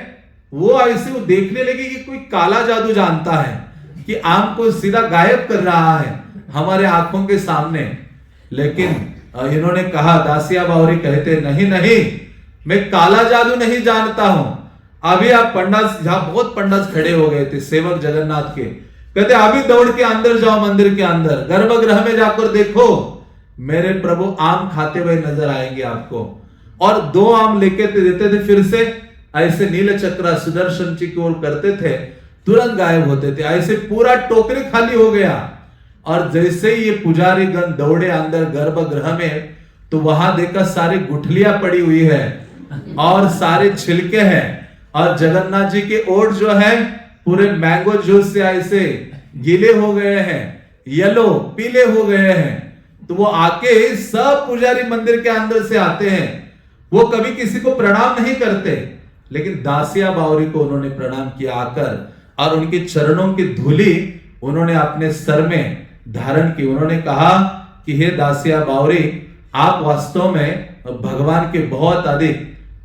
वो ऐसे वो देखने लगे कि कोई काला जादू जानता है कि आम को सीधा गायब कर रहा है हमारे आंखों के सामने। लेकिन इन्होंने कहा, दासिया बावरी कहते, नहीं नहीं, मैं काला जादू नहीं जानता हूं। अभी आप पंडास, जहां बहुत पंडास खड़े हो गए थे सेवक जगन्नाथ के, कहते अभी दौड़ के अंदर जाओ, मंदिर के अंदर गर्भगृह में जाकर देखो, मेरे प्रभु आम खाते हुए नजर आएंगे आपको। और 2 आम लेके देते थे, फिर से ऐसे नील चक्र सुदर्शन जी की ओर करते थे, तुरंत गायब होते थे, ऐसे पूरा टोकरी खाली हो गया। और जैसे ही ये पुजारी गण दौड़े अंदर गर्भगृह में, तो वहां देखा सारी गुठलियां पड़ी हुई है और सारे छिलके हैं, और जगन्नाथ जी के ओठ जो है पूरे मैंगो जूस से ऐसे गीले हो गए हैं, येलो पीले हो गए हैं। तो वो आके सब पुजारी मंदिर के अंदर से आते हैं, वो कभी किसी को प्रणाम नहीं करते, लेकिन दासिया बावरी को उन्होंने प्रणाम किया आकर, और उनके चरणों की धूली उन्होंने अपने सर में धारण की। उन्होंने कहा कि हे दासिया बावरी, आप वास्तव में भगवान के बहुत अधिक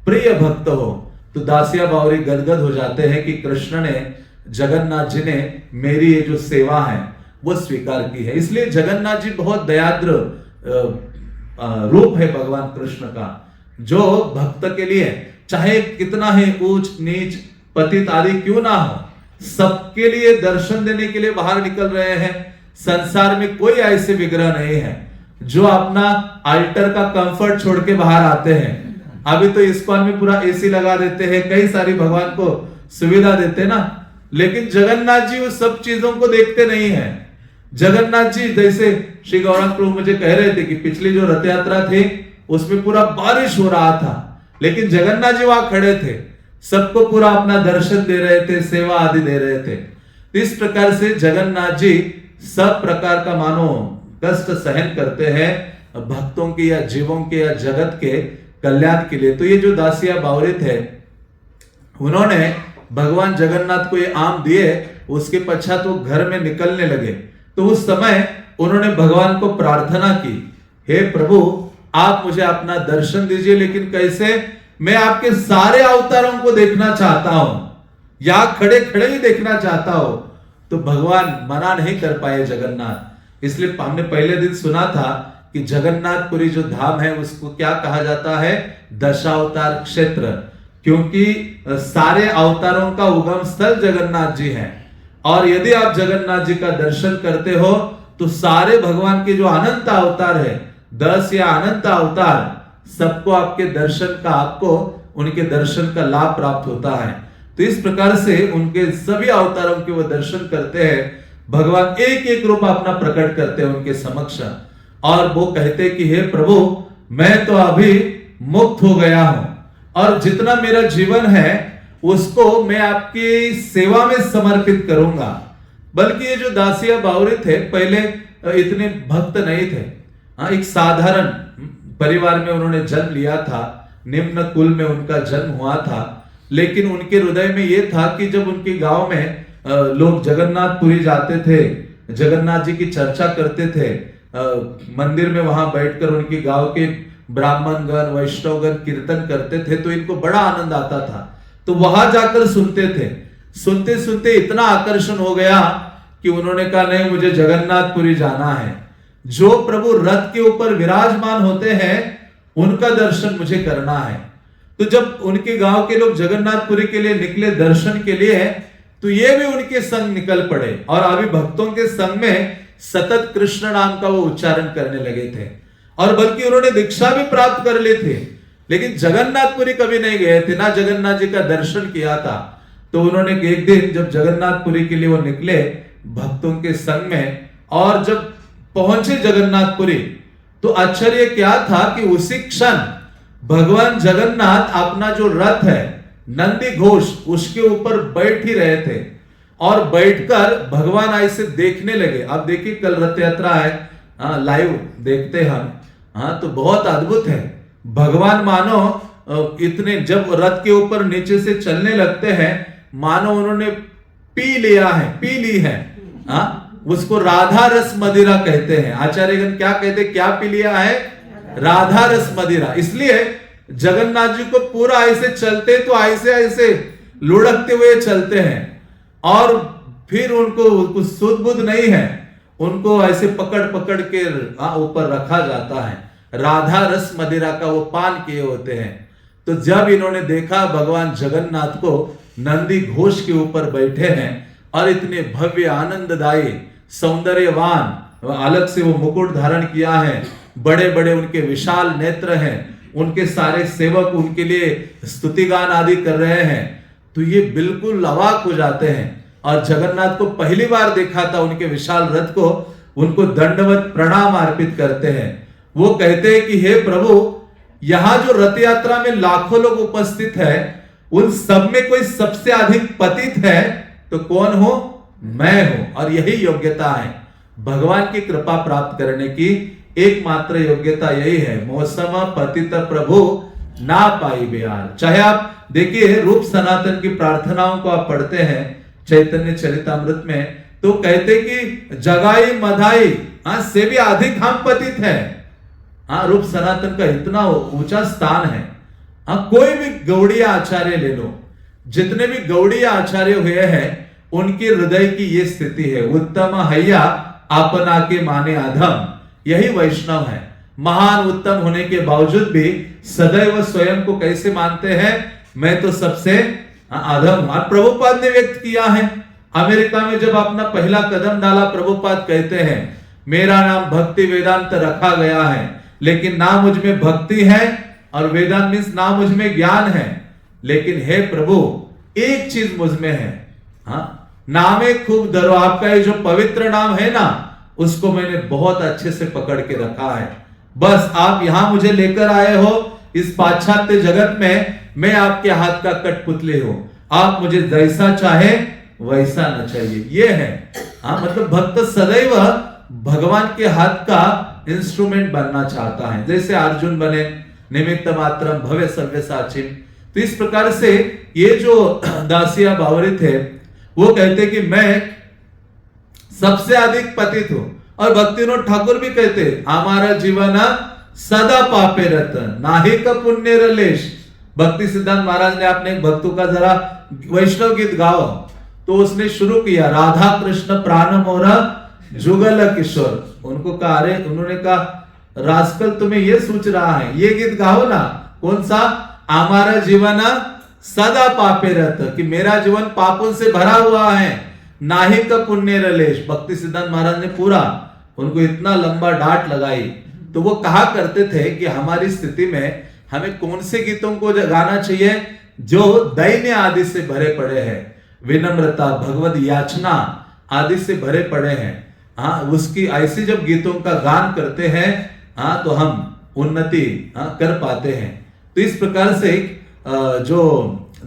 प्रिय भक्त हो। तो दासिया बावरी गदगद हो जाते हैं कि कृष्ण ने, जगन्नाथ जी ने मेरी ये जो सेवा है वो स्वीकार की है। इसलिए जगन्नाथ जी बहुत दयाद्र रूप है भगवान कृष्ण का, जो भक्त के लिए चाहे कितना ही ऊंच नीच पतित आदि क्यों ना हो, सबके लिए दर्शन देने के लिए बाहर निकल रहे हैं। संसार में कोई ऐसे विग्रह नहीं है जो अपना अल्टर का कंफर्ट छोड़ के बाहर आते हैं। अभी तो इस्कॉन में पूरा एसी लगा देते हैं, कई सारी भगवान को सुविधा देते ना, लेकिन जगन्नाथ जी उस सब चीजों को देखते नहीं है। जगन्नाथ जी, जैसे श्री गौरांग प्रभु मुझे कह रहे थे कि पिछली जो रथ यात्रा थी उसमें पूरा बारिश हो रहा था, लेकिन जगन्नाथ जी वहां खड़े थे, सबको पूरा अपना दर्शन दे रहे थे, सेवा आदि दे रहे थे। इस प्रकार से जगन्नाथ जी सब प्रकार का मानो कष्ट सहन करते हैं, भक्तों के या जीवों के या जगत के कल्याण के लिए। तो ये जो दासिया बावरी थे, उन्होंने भगवान जगन्नाथ को ये आम दिए, उसके पश्चात वो घर में निकलने लगे। तो उस समय उन्होंने भगवान को प्रार्थना की, हे प्रभु आप मुझे अपना दर्शन दीजिए, लेकिन कैसे? मैं आपके सारे अवतारों को देखना चाहता हूं, यहां खड़े खड़े ही देखना चाहता हूं। तो भगवान मना नहीं कर पाए जगन्नाथ। इसलिए हमने पहले दिन सुना था कि जगन्नाथपुरी जो धाम है उसको क्या कहा जाता है? दशावतार क्षेत्र, क्योंकि सारे अवतारों का उगम स्थल जगन्नाथ जी है। और यदि आप जगन्नाथ जी का दर्शन करते हो तो सारे भगवान के जो अनंत अवतार है, 10 या अनंत अवतार, सबको आपके दर्शन का, आपको उनके दर्शन का लाभ प्राप्त होता है। तो इस प्रकार से उनके सभी अवतारों के वो दर्शन करते हैं। भगवान एक एक रूप अपना प्रकट करते हैं उनके समक्ष, और वो कहते कि हे प्रभु मैं तो अभी मुक्त हो गया हूं, और जितना मेरा जीवन है उसको मैं आपकी सेवा में समर्पित करूंगा। बल्कि ये जो दासिया बावरी थे पहले इतने भक्त नहीं थे। एक साधारण परिवार में उन्होंने जन्म लिया था, निम्न कुल में उनका जन्म हुआ था, लेकिन उनके हृदय में यह था कि जब उनके गांव में लोग जगन्नाथपुरी जाते थे, जगन्नाथ जी की चर्चा करते थे, मंदिर में वहां बैठकर उनके गांव के ब्राह्मणगण वैष्णवगण कीर्तन करते थे, तो इनको बड़ा आनंद आता था। तो वहां जाकर सुनते थे। सुनते सुनते इतना आकर्षण हो गया कि उन्होंने कहा नहीं, मुझे जगन्नाथपुरी जाना है। जो प्रभु रथ के ऊपर विराजमान होते हैं उनका दर्शन मुझे करना है। तो जब उनके गांव के लोग जगन्नाथपुरी के लिए निकले दर्शन के लिए, तो ये भी उनके संग निकल पड़े, और अभी भक्तों के संग में सतत कृष्ण नाम का वो उच्चारण करने लगे थे। और बल्कि उन्होंने दीक्षा भी प्राप्त कर ली थी, लेकिन जगन्नाथपुरी कभी नहीं गए थे, ना जगन्नाथ जी का दर्शन किया था। तो उन्होंने एक दिन जब जगन्नाथपुरी के लिए वो निकले भक्तों के संग में, और जब पहुंचे जगन्नाथपुरी, तो आश्चर्य क्या था कि उसी क्षण भगवान जगन्नाथ अपना जो रथ है नंदी घोष, उसके ऊपर बैठ ही रहे थे, और बैठकर भगवान ऐसे देखने लगे। अब देखिए कल रथ यात्रा है, लाइव देखते हम, तो बहुत अद्भुत है। भगवान मानो इतने जब रथ के ऊपर नीचे से चलने लगते हैं, मानो उन्होंने पी ली है। उसको राधा रस मदिरा कहते हैं। आचार्यगण क्या कहते, क्या पी लिया है? राधा रस मदिरा। इसलिए जगन्नाथ जी को पूरा ऐसे चलते तो ऐसे ऐसे लुढ़कते हुए चलते हैं, और फिर उनको कुछ सुध बुध नहीं है, उनको ऐसे पकड़ पकड़ के ऊपर रखा जाता है। राधा रस मदिरा का वो पान किए होते हैं। तो जब इन्होंने देखा भगवान जगन्नाथ को नंदी घोष के ऊपर बैठे हैं, और इतने भव्य आनंददायी सौंदर्यवान, अलग से वो मुकुट धारण किया है, बड़े बड़े उनके विशाल नेत्र हैं, उनके सारे सेवक उनके लिए स्तुतिगान आदि कर रहे हैं, तो ये बिल्कुल अवाक हो जाते हैं। और जगन्नाथ को पहली बार देखा था, उनके विशाल रथ को, उनको दंडवत प्रणाम अर्पित करते हैं। वो कहते हैं कि हे प्रभु, यहां जो रथ यात्रा में लाखों लोग उपस्थित है, उन सब में कोई सबसे अधिक पतित है तो कौन हो? मैं हूं। और यही योग्यता है भगवान की कृपा प्राप्त करने की, एकमात्र योग्यता यही है। मौसम पतित प्रभु ना पाई बिहार। चाहे आप देखिए रूप सनातन की प्रार्थनाओं को आप पढ़ते हैं चैतन्य चरितामृत में, तो कहते कि जगाई मधाई से भी अधिक हम पतित है। रूप सनातन का इतना ऊंचा स्थान है। कोई भी गौड़ीय आचार्य ले लो, जितने भी गौड़ीय आचार्य हुए हैं, उनके हृदय की ये स्थिति है, उत्तम हैया अपना के माने अधम। यही वैष्णव है। महान उत्तम होने के बावजूद भी सदैव स्वयं को कैसे मानते हैं? मैं तो सबसे अधम हूं। प्रभुपाद ने व्यक्त किया है, अमेरिका में जब अपना पहला कदम डाला, प्रभुपाद कहते हैं मेरा नाम भक्ति वेदांत रखा गया है, लेकिन ना मुझ में भक्ति है और वेदांत मीन्स ना मुझ में ज्ञान है, लेकिन हे प्रभु एक चीज मुझ में है, नामे खूब धरो। आपका ये जो पवित्र नाम है ना, उसको मैंने बहुत अच्छे से पकड़ के रखा है। बस आप यहां मुझे लेकर आए हो इस पाश्चात्य जगत में, मैं आपके हाथ का कठपुतली हूं। आप मुझे जैसा चाहे वैसा न चाहिए। ये है मतलब भक्त सदैव भगवान के हाथ का इंस्ट्रूमेंट बनना चाहता है, जैसे अर्जुन बने निमित्त मात्रम भव्य सव्यसाची। तो इस प्रकार से ये जो दासिया बावरी थे वो कहते कि मैं सबसे अधिक पतित हूं। और भक्तिविनोद ठाकुर भी कहते हमारा जीवन सदा पापे रत नाहि का पुण्य रलेश। भक्ति सिद्धांत महाराज ने अपने एक भक्तों का जरा वैष्णव गीत गाओ, तो उसने शुरू किया राधा कृष्ण प्राण मोरा जुगल किशोर। उनको कहा, अरे उन्होंने कहा रास्कल तुम्हें ये सोच रहा है, ये गीत गाओ ना। कौन सा? हमारा जीवन सदा पापे रहता, कि मेरा जीवन पापों से भरा हुआ है, नाहि का पुण्य रलेश। भक्ति सिद्धांत महाराज ने पूरा उनको इतना लंबा डांट लगाई। तो वो कहा करते थे कि हमारी स्थिति में हमें कौन से गीतों को गाना चाहिए जो दैन्य आदि से भरे पड़े हैं, विनम्रता भगवत याचना आदि से भरे पड़े हैं। हाँ, उसकी ऐसे जब गीतों का गान करते हैं हाँ, तो हम उन्नति कर पाते हैं। तो इस प्रकार से जो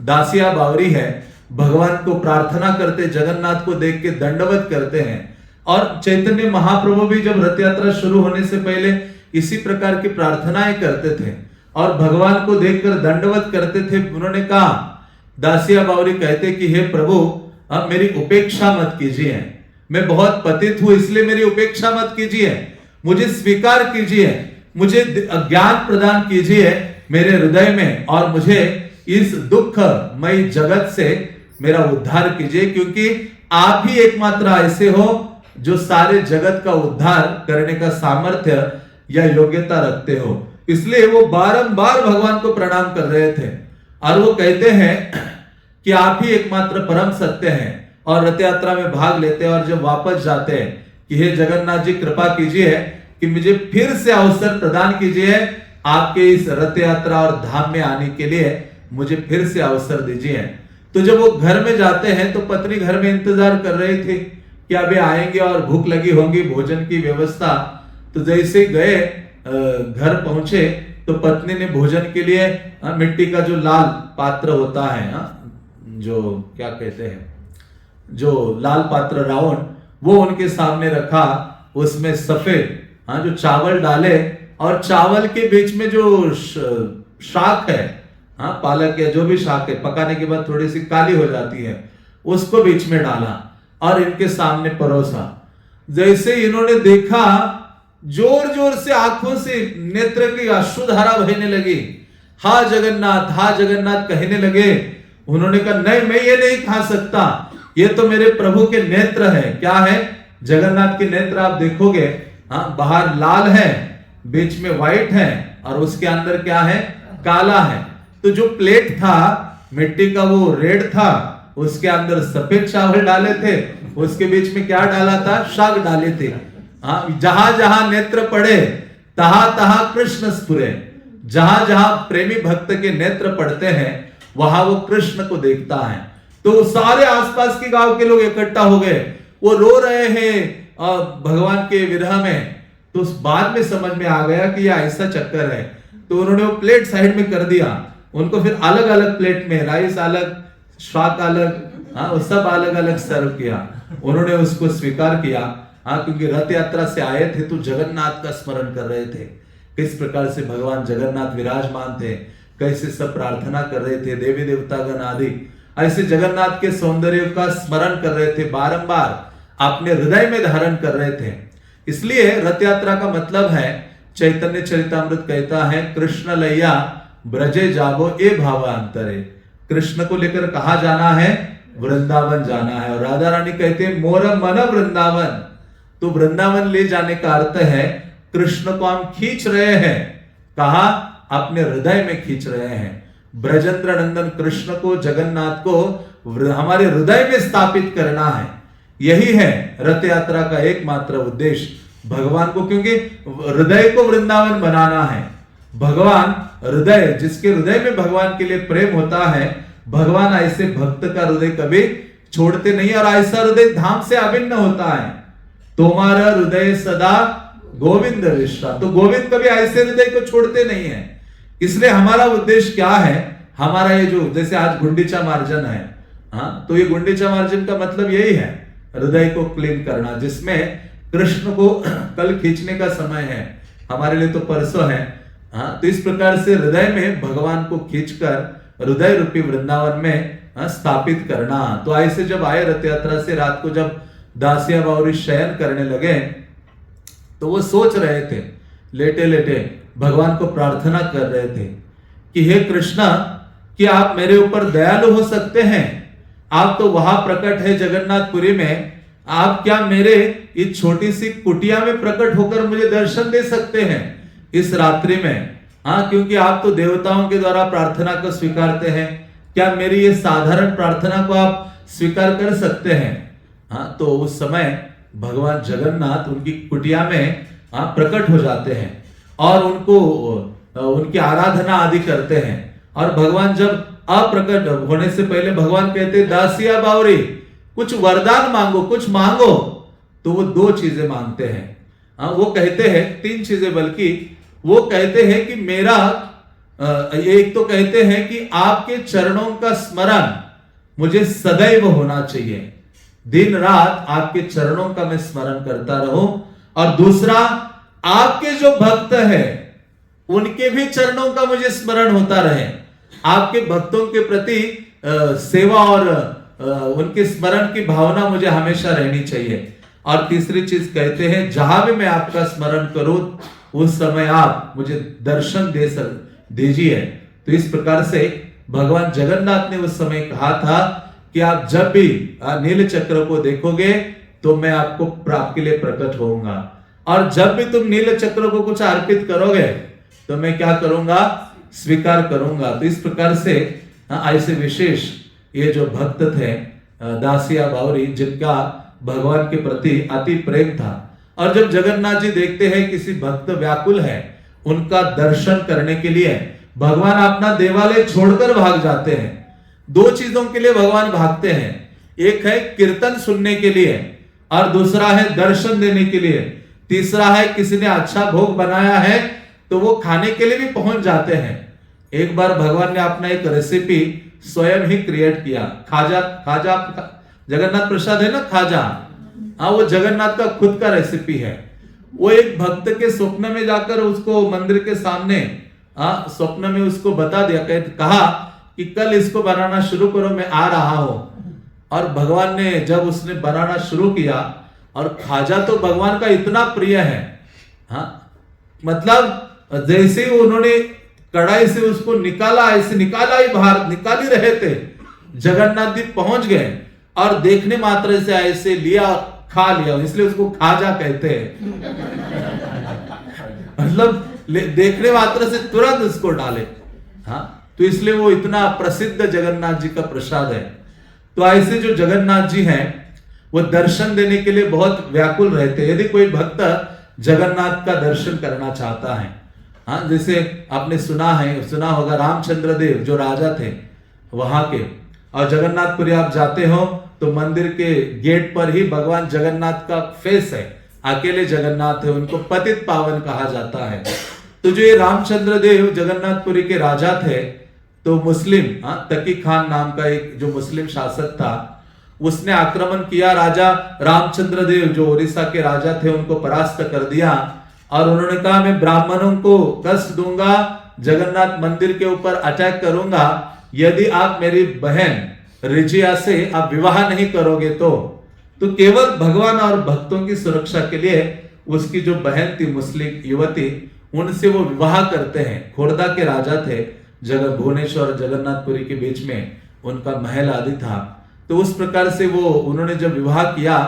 दासिया बावरी है भगवान को प्रार्थना करते, जगन्नाथ को देख के दंडवत करते हैं। और चैतन्य महाप्रभु भी जब रथ यात्रा शुरू होने से पहले इसी प्रकार की प्रार्थनाएं करते थे और भगवान को देखकर दंडवत करते थे। उन्होंने कहा, दासिया बावरी कहते कि हे प्रभु अब मेरी उपेक्षा मत कीजिए, मैं बहुत पतित हूं इसलिए मेरी उपेक्षा मत कीजिए, मुझे स्वीकार कीजिए, मुझे ज्ञान प्रदान कीजिए मेरे हृदय में और मुझे इस दुखमय जगत से मेरा उद्धार कीजिए, क्योंकि आप ही एकमात्र ऐसे हो जो सारे जगत का उद्धार करने का सामर्थ्य या योग्यता रखते हो। इसलिए वो बारंबार भगवान को प्रणाम कर रहे थे और वो कहते हैं कि आप ही एकमात्र परम सत्य हैं। और रथ यात्रा में भाग लेते हैं और जब वापस जाते हैं कि हे जगन्नाथ जी कृपा कीजिए कि मुझे फिर से अवसर प्रदान कीजिए, आपके इस रथ यात्रा और धाम में आने के लिए मुझे फिर से अवसर दीजिए। तो जब वो घर में जाते हैं तो पत्नी घर में इंतजार कर रही थी कि अभी आएंगे और भूख लगी होगी, भोजन की व्यवस्था। तो जैसे गए घर पहुंचे तो पत्नी ने भोजन के लिए मिट्टी का जो लाल पात्र होता है, जो क्या कहते हैं, जो लाल पात्र रावण, वो उनके सामने रखा। उसमें सफेद जो चावल डाले और चावल के बीच में जो शाक है, पालक या जो भी शाक है, पकाने के बाद थोड़ी सी काली हो जाती है, उसको बीच में डाला और इनके सामने परोसा। जैसे इन्होंने देखा जोर जोर से आंखों से नेत्र की अश्रुधारा बहने लगी। हा जगन्नाथ कहने लगे। उन्होंने कहा नहीं, मैं ये नहीं खा सकता, ये तो मेरे प्रभु के नेत्र है। क्या है? जगन्नाथ के नेत्र आप देखोगे, बाहर लाल है, बीच में व्हाइट है और उसके अंदर क्या है? काला है। तो जो प्लेट था मिट्टी का वो रेड था, उसके अंदर सफेद चावल डाले थे, उसके बीच में क्या डाला था? शाक डाले थे। जहां जहां नेत्र पड़े तहां तहां कृष्ण स्फुरे। जहां जहां प्रेमी भक्त के नेत्र पड़ते हैं वहां वो कृष्ण को देखता है। तो सारे आसपास के गांव के लोग इकट्ठा हो गए, वो रो रहे हैं भगवान के विरह में। तो बाद में समझ में आ गया कि यह ऐसा चक्कर है। तो उन्होंने वो प्लेट साइड में कर दिया, उनको फिर अलग अलग प्लेट में राइस अलग, शाक अलग, वो सब अलग अलग सर्व किया। उन्होंने उसको स्वीकार किया, क्योंकि रथ यात्रा से आए थे तो जगन्नाथ का स्मरण कर रहे थे, किस प्रकार से भगवान जगन्नाथ विराजमान थे, कैसे सब प्रार्थना कर रहे थे, देवी देवतागण आदि ऐसे जगन्नाथ के सौंदर्य का स्मरण कर रहे थे, बारंबार अपने हृदय में धारण कर रहे थे। इसलिए रथ यात्रा का मतलब है, चैतन्य चरितामृत कहता है, कृष्ण लैया ब्रजे जागो ए भावांतरे। कृष्ण को लेकर कहा जाना है? वृंदावन जाना है। और राधा रानी कहते हैं मोर मन वृंदावन। तो वृंदावन ले जाने का अर्थ है कृष्ण को हम खींच रहे हैं। कहा? अपने हृदय में खींच रहे हैं। ब्रजेंद्र नंदन कृष्ण को, जगन्नाथ को हमारे हृदय में स्थापित करना है। यही है रथ यात्रा का एकमात्र उद्देश्य, भगवान को, क्योंकि हृदय को वृंदावन बनाना है। भगवान हृदय, जिसके हृदय में भगवान के लिए प्रेम होता है, भगवान ऐसे भक्त का हृदय कभी छोड़ते नहीं और ऐसा हृदय धाम से अभिन्न होता है। तुम्हारा हृदय सदा गोविंद विश्रा। तो गोविंद कभी ऐसे हृदय को छोड़ते नहीं है। इसलिए हमारा उद्देश्य क्या है? हमारा ये जो, जैसे आज गुंडीचा मार्जन है, तो ये गुंडीचा मार्जन का मतलब यही है, हृदय को क्लीन करना, जिसमें कृष्ण को कल खींचने का समय है, हमारे लिए तो परसों है। हाँ, तो इस प्रकार से हृदय में भगवान को खींचकर हृदय रूपी वृंदावन में स्थापित करना। तो ऐसे जब आए रथ यात्रा से, रात को जब दासिया बावरी शयन करने लगे तो वो सोच रहे थे, लेटे लेटे भगवान को प्रार्थना कर रहे थे कि हे कृष्णा, कि आप मेरे ऊपर दयालु हो सकते हैं, आप तो वहां प्रकट है जगन्नाथपुरी में, आप क्या मेरे इस छोटी सी कुटिया में प्रकट होकर मुझे दर्शन दे सकते हैं इस रात्रि में? हाँ, क्योंकि आप तो देवताओं के द्वारा प्रार्थना को स्वीकारते हैं, क्या मेरी ये साधारण प्रार्थना को आप स्वीकार कर सकते हैं? हाँ, तो उस समय भगवान जगन्नाथ उनकी कुटिया में प्रकट हो जाते हैं और उनको उनकी आराधना आदि करते हैं। और भगवान जब अप्रकट होने से पहले भगवान कहते, दासिया बावरी कुछ वरदान मांगो, कुछ मांगो। तो वो 2 चीजें मांगते हैं। वो कहते हैं 3 चीजें, बल्कि वो कहते हैं कि मेरा एक तो कहते हैं कि आपके चरणों का स्मरण मुझे सदैव होना चाहिए, दिन रात आपके चरणों का मैं स्मरण करता रहूं। और दूसरा, आपके जो भक्त है उनके भी चरणों का मुझे स्मरण होता रहे, आपके भक्तों के प्रति सेवा और उनके स्मरण की भावना मुझे हमेशा रहनी चाहिए। और तीसरी चीज कहते हैं, जहां भी मैं आपका स्मरण करूं उस समय आप मुझे दर्शन दीजिए। तो इस प्रकार से भगवान जगन्नाथ ने उस समय कहा था कि आप जब भी नील चक्र को देखोगे तो मैं आपके लिए प्रकट होऊंगा, और जब भी तुम नील चक्र को कुछ अर्पित करोगे तो मैं क्या करूंगा, स्वीकार करूंगा। तो इस प्रकार से ऐसे विशेष ये जो भक्त थे दासिया बावरी, जिनका भगवान के प्रति अति प्रेम था, और जब जगन्नाथ जी देखते हैं किसी भक्त व्याकुल है, उनका दर्शन करने के लिए भगवान अपना देवालय छोड़कर भाग जाते हैं। 2 चीजों के लिए भगवान भागते हैं, एक है कीर्तन सुनने के लिए और दूसरा है दर्शन देने के लिए, तीसरा है किसी ने अच्छा भोग बनाया है तो वो खाने के लिए भी पहुंच जाते हैं। एक बार भगवान ने अपना एक रेसिपी स्वयं ही क्रिएट किया, खाजा जगन्नाथ प्रसाद है ना, खाजा, हाँ, वो जगन्नाथ का खुद का रेसिपी है। वो एक भक्त के स्वप्न में जाकर उसको मंदिर के सामने स्वप्न में उसको बता दिया, कहा कि कल इसको बनाना शुरू करो, मैं आ रहा हूं। और भगवान ने जब उसने बनाना शुरू किया, और खाजा तो भगवान का इतना प्रिय है, हाँ, मतलब जैसे ही उन्होंने कढ़ाई से उसको निकाला, ऐसे निकाला ही बाहर, निकाल ही रहे थे, जगन्नाथ जी पहुंच गए और देखने मात्र से ऐसे लिया, खा लिया, इसलिए उसको खाजा कहते हैं। मतलब देखने मात्र से तुरंत उसको डाले, हाँ, तो इसलिए वो इतना प्रसिद्ध जगन्नाथ जी का प्रसाद है। तो ऐसे जो जगन्नाथ जी हैं वो दर्शन देने के लिए बहुत व्याकुल रहते हैं। यदि कोई भक्त जगन्नाथ का दर्शन करना चाहता है, हाँ, जैसे आपने सुना होगा रामचंद्र देव जो राजा थे वहां के, और जगन्नाथपुरी आप जाते हो तो मंदिर के गेट पर ही भगवान जगन्नाथ का फेस है, अकेले जगन्नाथ है, उनको पतित पावन कहा जाता है। तो जो ये रामचंद्र देव जगन्नाथपुरी के राजा थे, तो मुस्लिम तकी खान नाम का एक जो मुस्लिम शासक था, उसने आक्रमण किया, राजा रामचंद्र देव जो उड़ीसा के राजा थे उनको परास्त कर दिया, और उन्होंने कहा मैं ब्राह्मणों को कष्ट दूंगा, जगन्नाथ मंदिर के ऊपर अटैक करूंगा, यदि आप मेरी बहन रिजिया से आप विवाह नहीं करोगे तो केवल भगवान और भक्तों की सुरक्षा के लिए उसकी जो बहन थी मुस्लिम युवती, उनसे वो विवाह करते हैं। खोर्धा के राजा थे, भुवनेश्वर और जगन्नाथपुरी के बीच में उनका महल आदि था। तो उस प्रकार से वो उन्होंने जब विवाह किया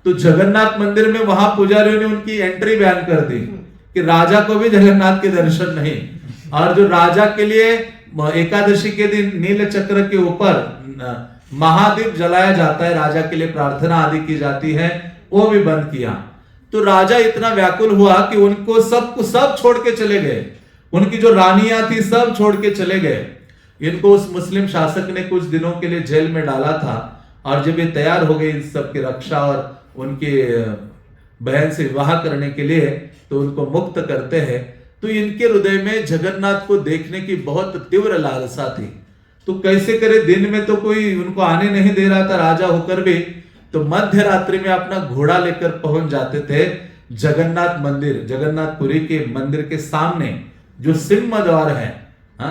तो जगन्नाथ मंदिर में वहां पुजारियों ने उनकी एंट्री बैन कर दी कि राजा को भी जगन्नाथ के दर्शन नहीं। और जो राजा के लिए एकादशी के दिन नील चक्र के ऊपर महादीप जलाया जाता है, राजा के लिए प्रार्थना आदि की जाती है, वो भी बंद किया। तो राजा इतना व्याकुल हुआ कि उनको सब छोड़ के चले गए, उनकी जो रानियां थी सब छोड़ के चले गए। इनको उस मुस्लिम शासक ने कुछ दिनों के लिए जेल में डाला था, और जब ये तैयार हो गए इन सब की रक्षा और उनके बहन से विवाह करने के लिए, तो उनको मुक्त करते हैं। तो इनके हृदय में जगन्नाथ को देखने की बहुत तीव्र लालसा थी। तो कैसे करे, दिन में तो कोई उनको आने नहीं दे रहा था राजा होकर भी, तो मध्य रात्रि में अपना घोड़ा लेकर पहुंच जाते थे जगन्नाथ मंदिर, जगन्नाथपुरी के मंदिर के सामने जो सिंह द्वार है।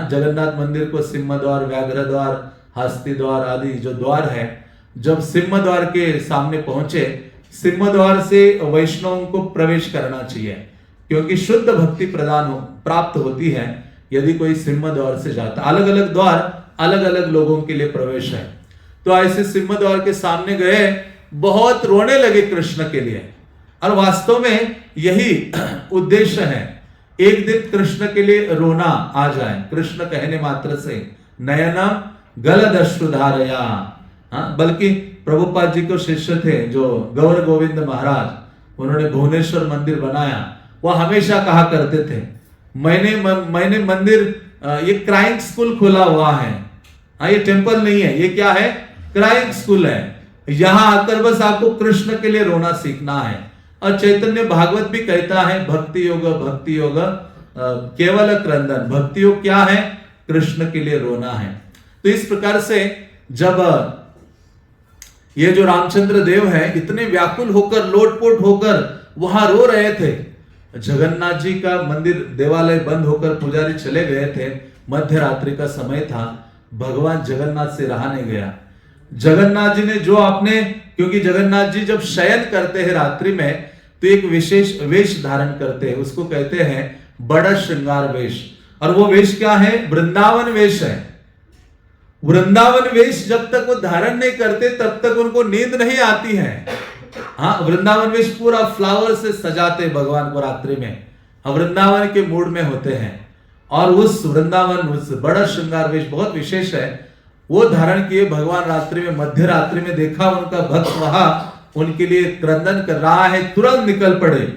जगन्नाथ मंदिर को सिंह द्वार, व्याघ्र द्वार, हस्ती द्वार आदि जो द्वार है, जब सिंह द्वार के सामने पहुंचे, सिंह द्वार से वैष्णवों को प्रवेश करना चाहिए, क्योंकि शुद्ध भक्ति प्राप्त होती है यदि कोई सिंह द्वार से जाता। अलग अलग द्वार अलग अलग लोगों के लिए प्रवेश है। तो ऐसे सिंह द्वार के सामने गए, बहुत रोने लगे कृष्ण के लिए, और वास्तव में यही उद्देश्य है, एक दिन कृष्ण के लिए रोना आ जाए। कृष्ण कहने मात्र से नयनम गलदश्रुधारया। बल्कि प्रभुपाद जी को शिष्य थे जो गौर गोविंद महाराज, उन्होंने भुवनेश्वर मंदिर बनाया। वह हमेशा कहा करते थे, मैंने मंदिर, ये क्राइंग स्कूल खोला हुआ है। ये टेंपल नहीं है, ये क्या है? क्राइंग स्कूल है। यहां आकर बस आपको कृष्ण के लिए रोना सीखना है। और चैतन्य भागवत भी कहता है, भक्ति योग केवल क्रंदन। भक्ति योग क्या है? कृष्ण के लिए रोना है। तो इस प्रकार से जब ये जो रामचंद्र देव है इतने व्याकुल होकर, लोटपोट होकर वहां रो रहे थे, जगन्नाथ जी का मंदिर, देवालय बंद होकर पुजारी चले गए थे, मध्य रात्रि का समय था, भगवान जगन्नाथ से रहा नहीं गया। जगन्नाथ जी ने जो आपने, क्योंकि जगन्नाथ जी जब शयन करते हैं रात्रि में तो एक विशेष वेश धारण करते हैं, उसको कहते हैं बड़ा श्रृंगार वेश। और वो वेश क्या है? वृंदावन वेश है। वृंदावन वेश जब तक वो धारण नहीं करते तब तक उनको नींद नहीं आती है। वृंदावन वेश पूरा फ्लावर से सजाते भगवान को रात्रि में, वृंदावन के मूड में होते हैं। और उस वृंदावन, उस बड़ा श्रृंगार वेश बहुत विशेष है, वो धारण किए भगवान रात्रि में, मध्य रात्रि में देखा उनका भक्त वहां उनके लिए क्रंदन कर रहा है, तुरंत निकल पड़े।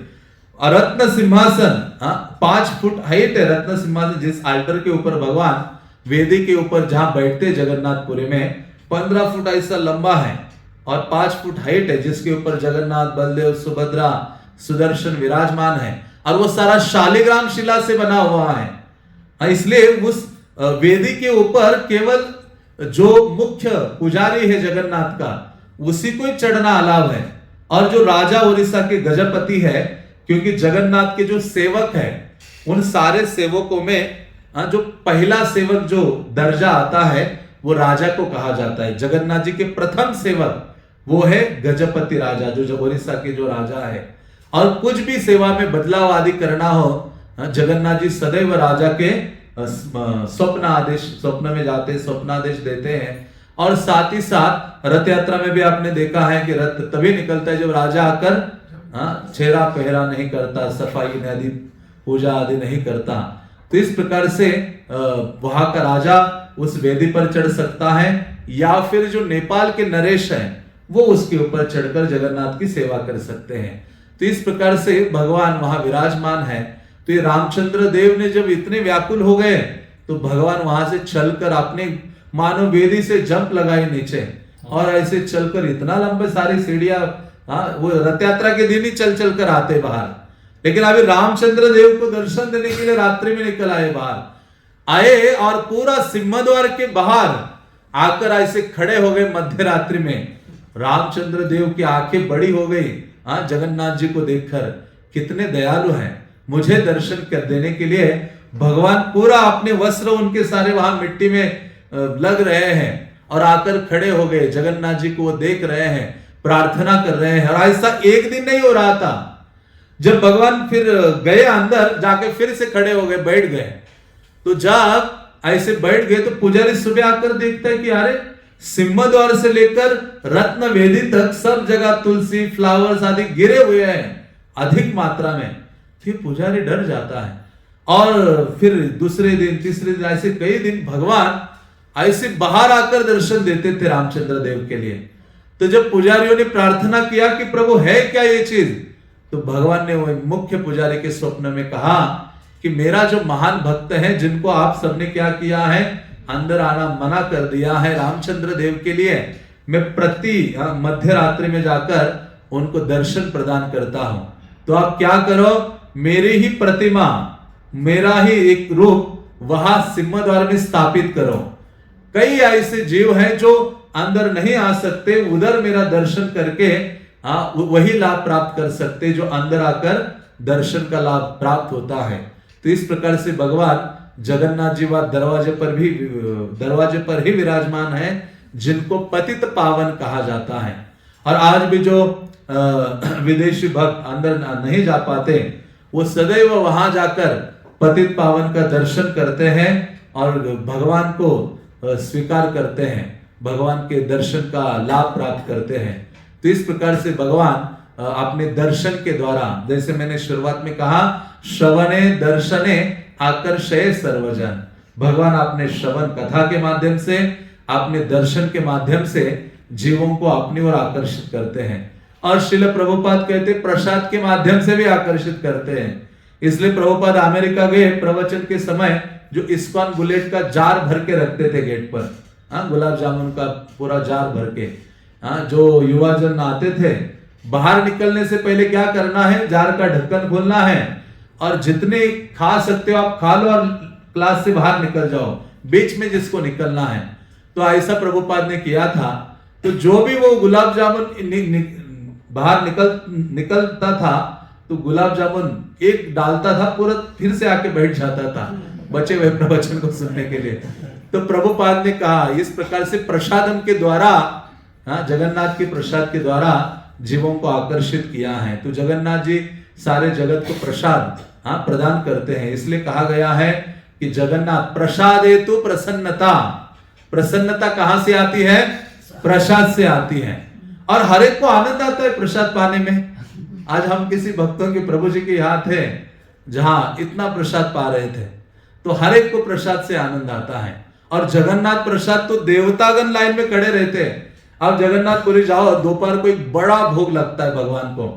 और रत्न सिंहासन, 5 फुट हाइट है रत्न सिंहासन, जिस आल्टर के ऊपर भगवान वेदी के ऊपर जहां बैठते जगन्नाथपुरी में, 15 फुट ऐसा लंबा है और 5 फुट हाइट है, जिसके ऊपर जगन्नाथ, बलदेव, सुभद्रा, सुदर्शन विराजमान है। और वो सारा शालिग्राम शिला से बना हुआ है। इसलिए उस वेदी के ऊपर केवल जो मुख्य पुजारी है जगन्नाथ का, उसी को चढ़ना अलाव है। और जो राजा उड़ीसा के गजपति है, क्योंकि जगन्नाथ के जो सेवक है, उन सारे सेवकों में जो पहला सेवक जो दर्जा आता है वो राजा को कहा जाता है। जगन्नाथ जी के प्रथम सेवक वो है गजपति राजा, जो उड़ीसा के जो राजा है। और कुछ भी सेवा में बदलाव आदि करना हो, जगन्नाथ जी सदैव राजा के स्वप्न में जाते, स्वप्नादेश देते हैं। और साथ ही साथ रथ यात्रा में भी आपने देखा है कि रथ तभी निकलता है जब राजा आकर छेरा पहरा नहीं करता, सफाई आदि पूजा आदि नहीं करता। तो इस प्रकार से वहां का राजा उस वेदी पर चढ़ सकता है, या फिर जो नेपाल के नरेश हैं वो उसके ऊपर चढ़कर जगन्नाथ की सेवा कर सकते हैं। तो इस प्रकार से भगवान वहां विराजमान है। तो ये रामचंद्र देव ने जब इतने व्याकुल हो गए तो भगवान वहां से चलकर अपने मानो वेदी से जंप लगाई नीचे, और ऐसे चलकर इतना लंबे सारी सीढ़ियां, वो रथ यात्रा के दिन ही चल चल कर आते बाहर। लेकिन अभी रामचंद्र देव को दर्शन देने के लिए रात्रि में निकल आए, बाहर आए और पूरा सिंहद्वार के बाहर आकर ऐसे खड़े हो गए मध्य रात्रि में। रामचंद्र देव की आंखें बड़ी हो गई जगन्नाथ जी को देखकर, कितने दयालु हैं, मुझे दर्शन कर देने के लिए भगवान पूरा अपने वस्त्र उनके सारे वहां मिट्टी में लग रहे हैं और आकर खड़े हो गए। जगन्नाथ जी को वो देख रहे हैं, प्रार्थना कर रहे हैं। और ऐसा एक दिन नहीं हो रहा था। जब भगवान फिर गए अंदर, जाके फिर से खड़े हो गए, बैठ गए। तो जब ऐसे बैठ गए तो पुजारी सुबह आकर देखता है कि अरे सिंह द्वार से लेकर रत्न वेदी तक सब जगह तुलसी, फ्लावर्स आदि गिरे हुए हैं अधिक मात्रा में। फिर पुजारी डर जाता है। और फिर दूसरे दिन, तीसरे दिन, ऐसे कई दिन भगवान ऐसे बाहर आकर दर्शन देते थे रामचंद्र देव के लिए। तो जब पुजारियों ने प्रार्थना किया कि प्रभु है क्या ये चीज, तो भगवान ने वो मुख्य पुजारी के स्वप्न में कहा कि मेरा जो महान भक्त है, जिनको आप सबने क्या किया है, अंदर आना मना कर दिया है रामचंद्र देव के लिए, मैं प्रति मध्य रात्रि में जाकर उनको दर्शन प्रदान करता हूं। तो आप क्या करो, मेरी ही प्रतिमा, मेरा ही एक रूप वहां सिंह द्वार में स्थापित करो। कई ऐसे जीव हैं जो अंदर नहीं आ सकते, उधर मेरा दर्शन करके वही लाभ प्राप्त कर सकते जो अंदर आकर दर्शन का लाभ प्राप्त होता है। तो इस प्रकार से भगवान जगन्नाथ जी वह दरवाजे पर ही विराजमान है, जिनको पतित पावन कहा जाता है। और आज भी जो विदेशी भक्त अंदर नहीं जा पाते, वो सदैव वहां जाकर पतित पावन का दर्शन करते हैं और भगवान को स्वीकार करते हैं, भगवान के दर्शन का लाभ प्राप्त करते हैं। तो इस प्रकार से भगवान अपने दर्शन के द्वारा, जैसे मैंने शुरुआत में कहा, श्रवणे दर्शने आकर्षय सर्वजन, भगवान अपने श्रवण कथा के माध्यम से, अपने दर्शन के माध्यम से जीवों को अपनी ओर आकर्षित करते हैं। और श्रील प्रभुपाद कहते प्रसाद के माध्यम से भी आकर्षित करते हैं। इसलिए प्रभुपाद अमेरिका गए, प्रवचन के समय जो इस्कॉन बुलेट का जार भर के रखते थे गेट पर, गुलाब जामुन का पूरा जार भर के, जो युवा जन आते थे, बाहर निकलने से पहले क्या करना है, जार का ढक्कन खोलना है और जितने खा सकते हो आप खा लो और क्लास से बाहर निकल जाओ, बीच में जिसको निकलना है। तो ऐसा प्रभुपाद ने किया था। तो जो भी वो गुलाब जामुन बाहर निकलता था, तो गुलाब जामुन एक डालता था, पूरा फिर से आके बैठ जाता था बचे हुए प्रवचन को सुनने के लिए। तो प्रभुपाद ने कहा इस प्रकार से प्रसादम के द्वारा, जगन्नाथ के प्रसाद के द्वारा जीवों को आकर्षित किया है। तो जगन्नाथ जी सारे जगत को प्रसाद प्रदान करते हैं। इसलिए कहा गया है कि जगन्नाथ प्रसादे तो प्रसन्नता, प्रसन्नता कहां से आती है, प्रसाद से आती है। और हर एक को आनंद आता है प्रसाद पाने में। आज हम किसी भक्तों के प्रभु जी के यहाँ थे जहां इतना प्रसाद पा रहे थे, तो हर एक को प्रसाद से आनंद आता है। और जगन्नाथ प्रसाद तो देवतागण लाइन में खड़े रहते हैं। अब जगन्नाथपुरी जाओ, दोपहर को एक बड़ा भोग लगता है भगवान को,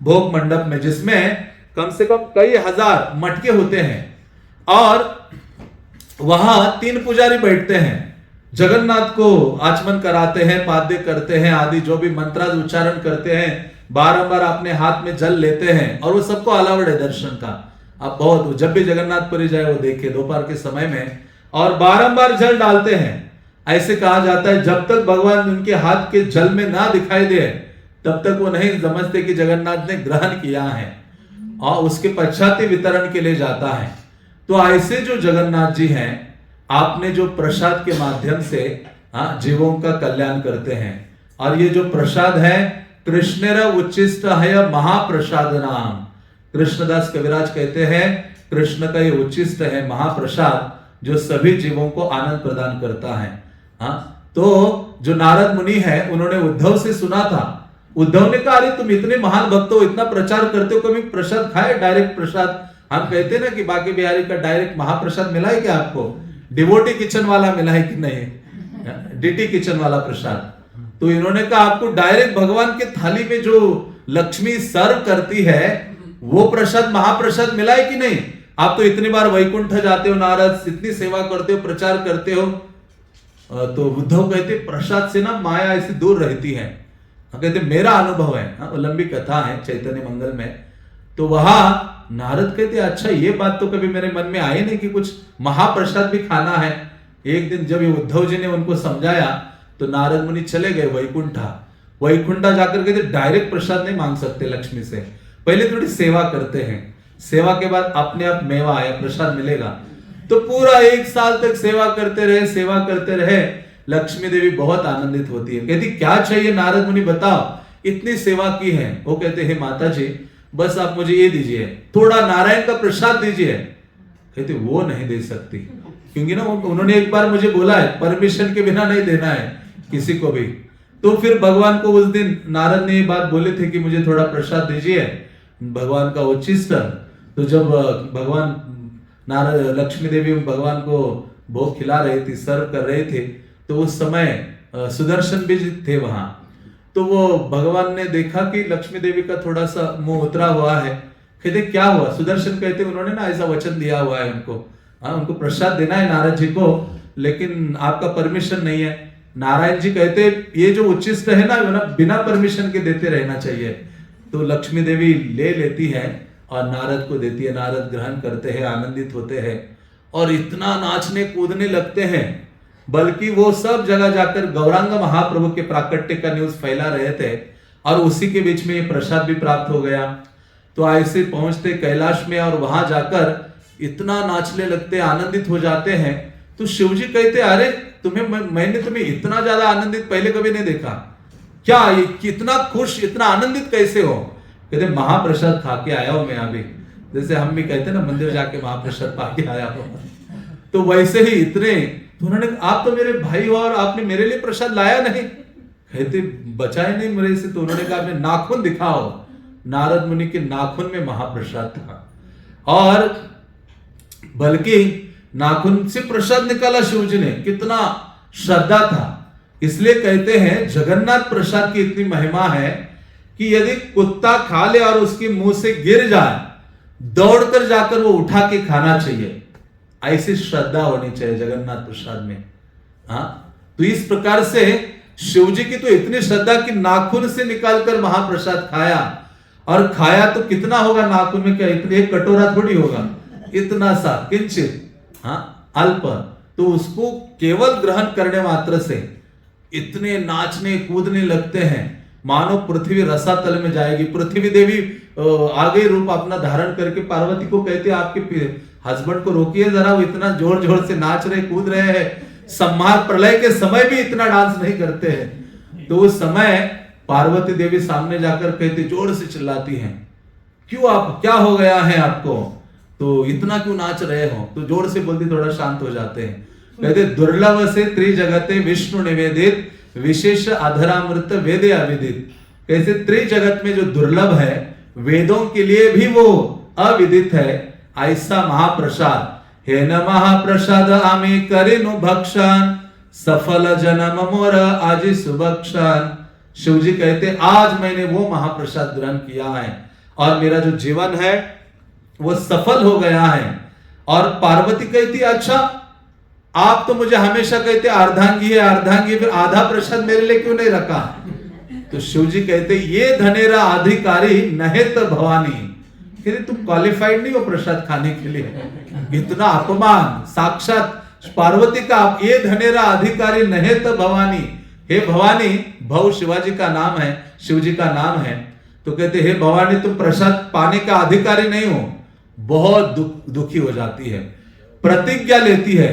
भोग मंडप में, जिसमें कम से कम कई हजार मटके होते हैं और वहां 3 पुजारी बैठते हैं, जगन्नाथ को आचमन कराते हैं, पाद्य करते हैं, आदि जो भी मंत्राद उच्चारण करते हैं, बारंबार अपने हाथ में जल लेते हैं और वो सबको अलावड़ है दर्शन का। अब बहुत जब भी जगन्नाथपुरी जाए वो देखे दोपहर के समय में, और बारंबार जल डालते हैं। ऐसे कहा जाता है जब तक भगवान उनके हाथ के जल में ना दिखाई दे तब तक वो नहीं समझते कि जगन्नाथ ने ग्रहण किया है, और उसके पश्चात वितरण के लिए जाता है। तो ऐसे जो जगन्नाथ जी हैं, आपने जो प्रसाद के माध्यम से जीवों का कल्याण करते हैं। और ये जो प्रसाद है कृष्णेर उच्चिष्ट है महाप्रसाद नाम, कृष्णदास कविराज कहते हैं कृष्ण का ये उच्चिष्ट है महाप्रसाद, जो सभी जीवों को आनंद प्रदान करता है। तो जो नारद मुनि है उन्होंने उद्धव से सुना था, उद्धव ने कहा अरे तुम इतने महान भक्त हो, इतना प्रचार करते हो, कभी प्रसाद खाए, डायरेक्ट प्रसाद। हम कहते हैं ना कि बाकी बिहारी का डायरेक्ट महाप्रसाद मिला है क्या आपको, डिवोटी किचन वाला मिला है कि नहीं, डीटी किचन वाला प्रसाद। तो इन्होंने कहा आपको डायरेक्ट भगवान के थाली में जो लक्ष्मी सर्व करती है वो प्रसाद महाप्रसाद मिला है कि नहीं। आप तो इतनी बार वैकुंठ जाते हो नारद, इतनी सेवा करते हो, प्रचार करते हो। तो उद्धव कहते प्रसाद से ना माया ऐसी दूर रहती है। कहते मेरा अनुभव है, लंबी कथा है चैतन्य मंगल में। तो वहां नारद कहते अच्छा ये बात तो कभी मेरे मन में आई नहीं कि कुछ महाप्रसाद भी खाना है। एक दिन जब ये उद्धव जी ने उनको समझाया तो नारद मुनि चले गए वैकुंठा जाकर कहते डायरेक्ट प्रसाद नहीं मांग सकते लक्ष्मी से, पहले थोड़ी सेवा करते हैं, सेवा के बाद अपने आप मेवा या प्रसाद मिलेगा। तो पूरा 1 साल तक सेवा करते रहे। लक्ष्मी देवी बहुत आनंदित होती है, कहती क्या चाहिए नारद मुनि बताओ, इतनी सेवा की है। वो कहते हैं माता जी बस आप मुझे ये दीजिए, थोड़ा नारायण का प्रसाद दीजिए। कहते वो नहीं दे सकती, क्योंकि ना उन्होंने एक बार मुझे बोला है परमिशन के बिना नहीं देना है किसी को भी। तो फिर भगवान को उस दिन नारद ने ये बात बोले थे कि मुझे थोड़ा प्रसाद दीजिए, भगवान का उच्चिष्ट। तो जब भगवान नारद लक्ष्मी देवी भगवान को भोग खिला रही थी, सर्व कर रहे थे, तो उस समय सुदर्शन भी थे वहां। तो वो भगवान ने देखा कि लक्ष्मी देवी का थोड़ा सा मुंह उतरा हुआ है। कहते क्या हुआ, सुदर्शन कहते उन्होंने ना ऐसा वचन दिया हुआ है उनको प्रसाद देना है नारद जी को, लेकिन आपका परमिशन नहीं है। नारायण जी कहते ये जो उच्चिष्ट है ना बिना परमिशन के देते रहना चाहिए। तो लक्ष्मी देवी ले लेती है और नारद को देती है, नारद ग्रहण करते हैं, आनंदित होते हैं और इतना नाचने कूदने लगते हैं। बल्कि वो सब जगह जाकर गौरांग महाप्रभु के प्राकट्य का न्यूज फैला रहे थे और उसी के बीच में ये प्रसाद भी प्राप्त हो गया। तो ऐसे पहुंचते कैलाश में और वहां जाकर इतना नाचने लगते, आनंदित हो जाते हैं। तो शिव जी कहते, अरे मैंने तुम्हें इतना ज्यादा आनंदित पहले कभी नहीं देखा, क्या ये कितना खुश, इतना आनंदित कैसे हो? कहते महाप्रसाद खा के आया हूं मैं अभी, जैसे हम भी कहते ना मंदिर जाके महाप्रसाद पा के आया हो, तो वैसे ही इतने। तो उन्होंने, आप तो मेरे भाई हो और आपने मेरे लिए प्रसाद लाया नहीं? कहते बचाए नहीं मेरे से। तो उन्होंने कहा, अपने नाखून दिखाओ। नारद मुनि के नाखून में महाप्रसाद था और बल्कि नाखून से प्रसाद निकाला शिव जी ने, कितना श्रद्धा था। इसलिए कहते हैं जगन्नाथ प्रसाद की इतनी महिमा है कि यदि कुत्ता खा ले और उसके मुंह से गिर जाए, दौड़कर जाकर वो उठा के खाना चाहिए। ऐसी श्रद्धा होनी चाहिए जगन्नाथ प्रसाद में। हाँ, तो इस प्रकार से शिव जी की तो इतनी श्रद्धा कि नाखून से निकालकर महाप्रसाद खाया। और खाया तो कितना होगा नाखून में, क्या इतने एक कटोरा थोड़ी होगा, इतना सा किंचित, हाँ अल्प। तो उसको केवल ग्रहण करने मात्र से इतने नाचने कूदने लगते हैं मानो पृथ्वी रसातल में जाएगी। पृथ्वी देवी आगे रूप अपना धारण करके पार्वती को कहते, आपके हस्बैंड को रोकिए जरा, वो इतना जोर जोर से नाच रहे कूद रहे हैं। संहार प्रलय के समय भी इतना डांस नहीं करते हैं। तो उस समय पार्वती देवी सामने जाकर कहती, जोर से चिल्लाती हैं, क्यों आप, क्या हो गया है आपको, तो इतना क्यों नाच रहे हो? तो जोर से बोलती, थोड़ा शांत हो जाते हैं। कहते दुर्लभ से त्रिजगते विष्णु निवेदित, विशेष अधरामृत वेदे अविदित। कैसे त्रिजगत में जो दुर्लभ है, वेदों के लिए भी वो अविदित है, ऐसा महाप्रसाद। हे न महाप्रसाद आमे करेनु भक्षण, सफल जन्म मोर आज सुभक्षण। शिव जी कहते, आज मैंने वो महाप्रसाद ग्रहण किया है और मेरा जो जीवन है वो सफल हो गया है। और पार्वती कहती, अच्छा आप तो मुझे हमेशा कहते अर्धांगी है अर्धांगी, फिर आधा प्रसाद मेरे लिए क्यों नहीं रखा? तो शिव जी कहते, ये धनेरा अधिकारी नहेत भवानी। कहते तुम क्वालिफाइड नहीं हो प्रसाद खाने के लिए, इतना अपमान। साक्षात पार्वती का, ये धनेरा अधिकारी नहेत भवानी। हे भवानी, भव शिवाजी का नाम है, शिव जी का नाम है। तो कहते, हे भवानी तुम प्रसाद पाने का अधिकारी नहीं हो। बहुत दुखी हो जाती है, प्रतिज्ञा लेती है।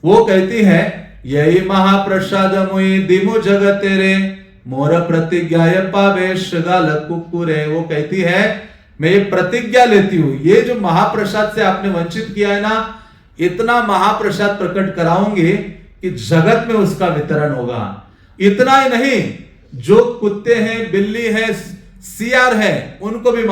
वो कहती है, यही महाप्रसाद मुई दिमु जगत तेरे, मोर प्रतिज्ञा पावे श्रगाल कुकुरे। वो कहती है, मैं ये प्रतिज्ञा लेती हूं, ये जो महाप्रसाद से आपने वंचित किया है ना, इतना महाप्रसाद प्रकट कराऊंगी कि जगत में उसका वितरण होगा। इतना ही नहीं, जो कुत्ते हैं, बिल्ली है, सियार है, उनको भी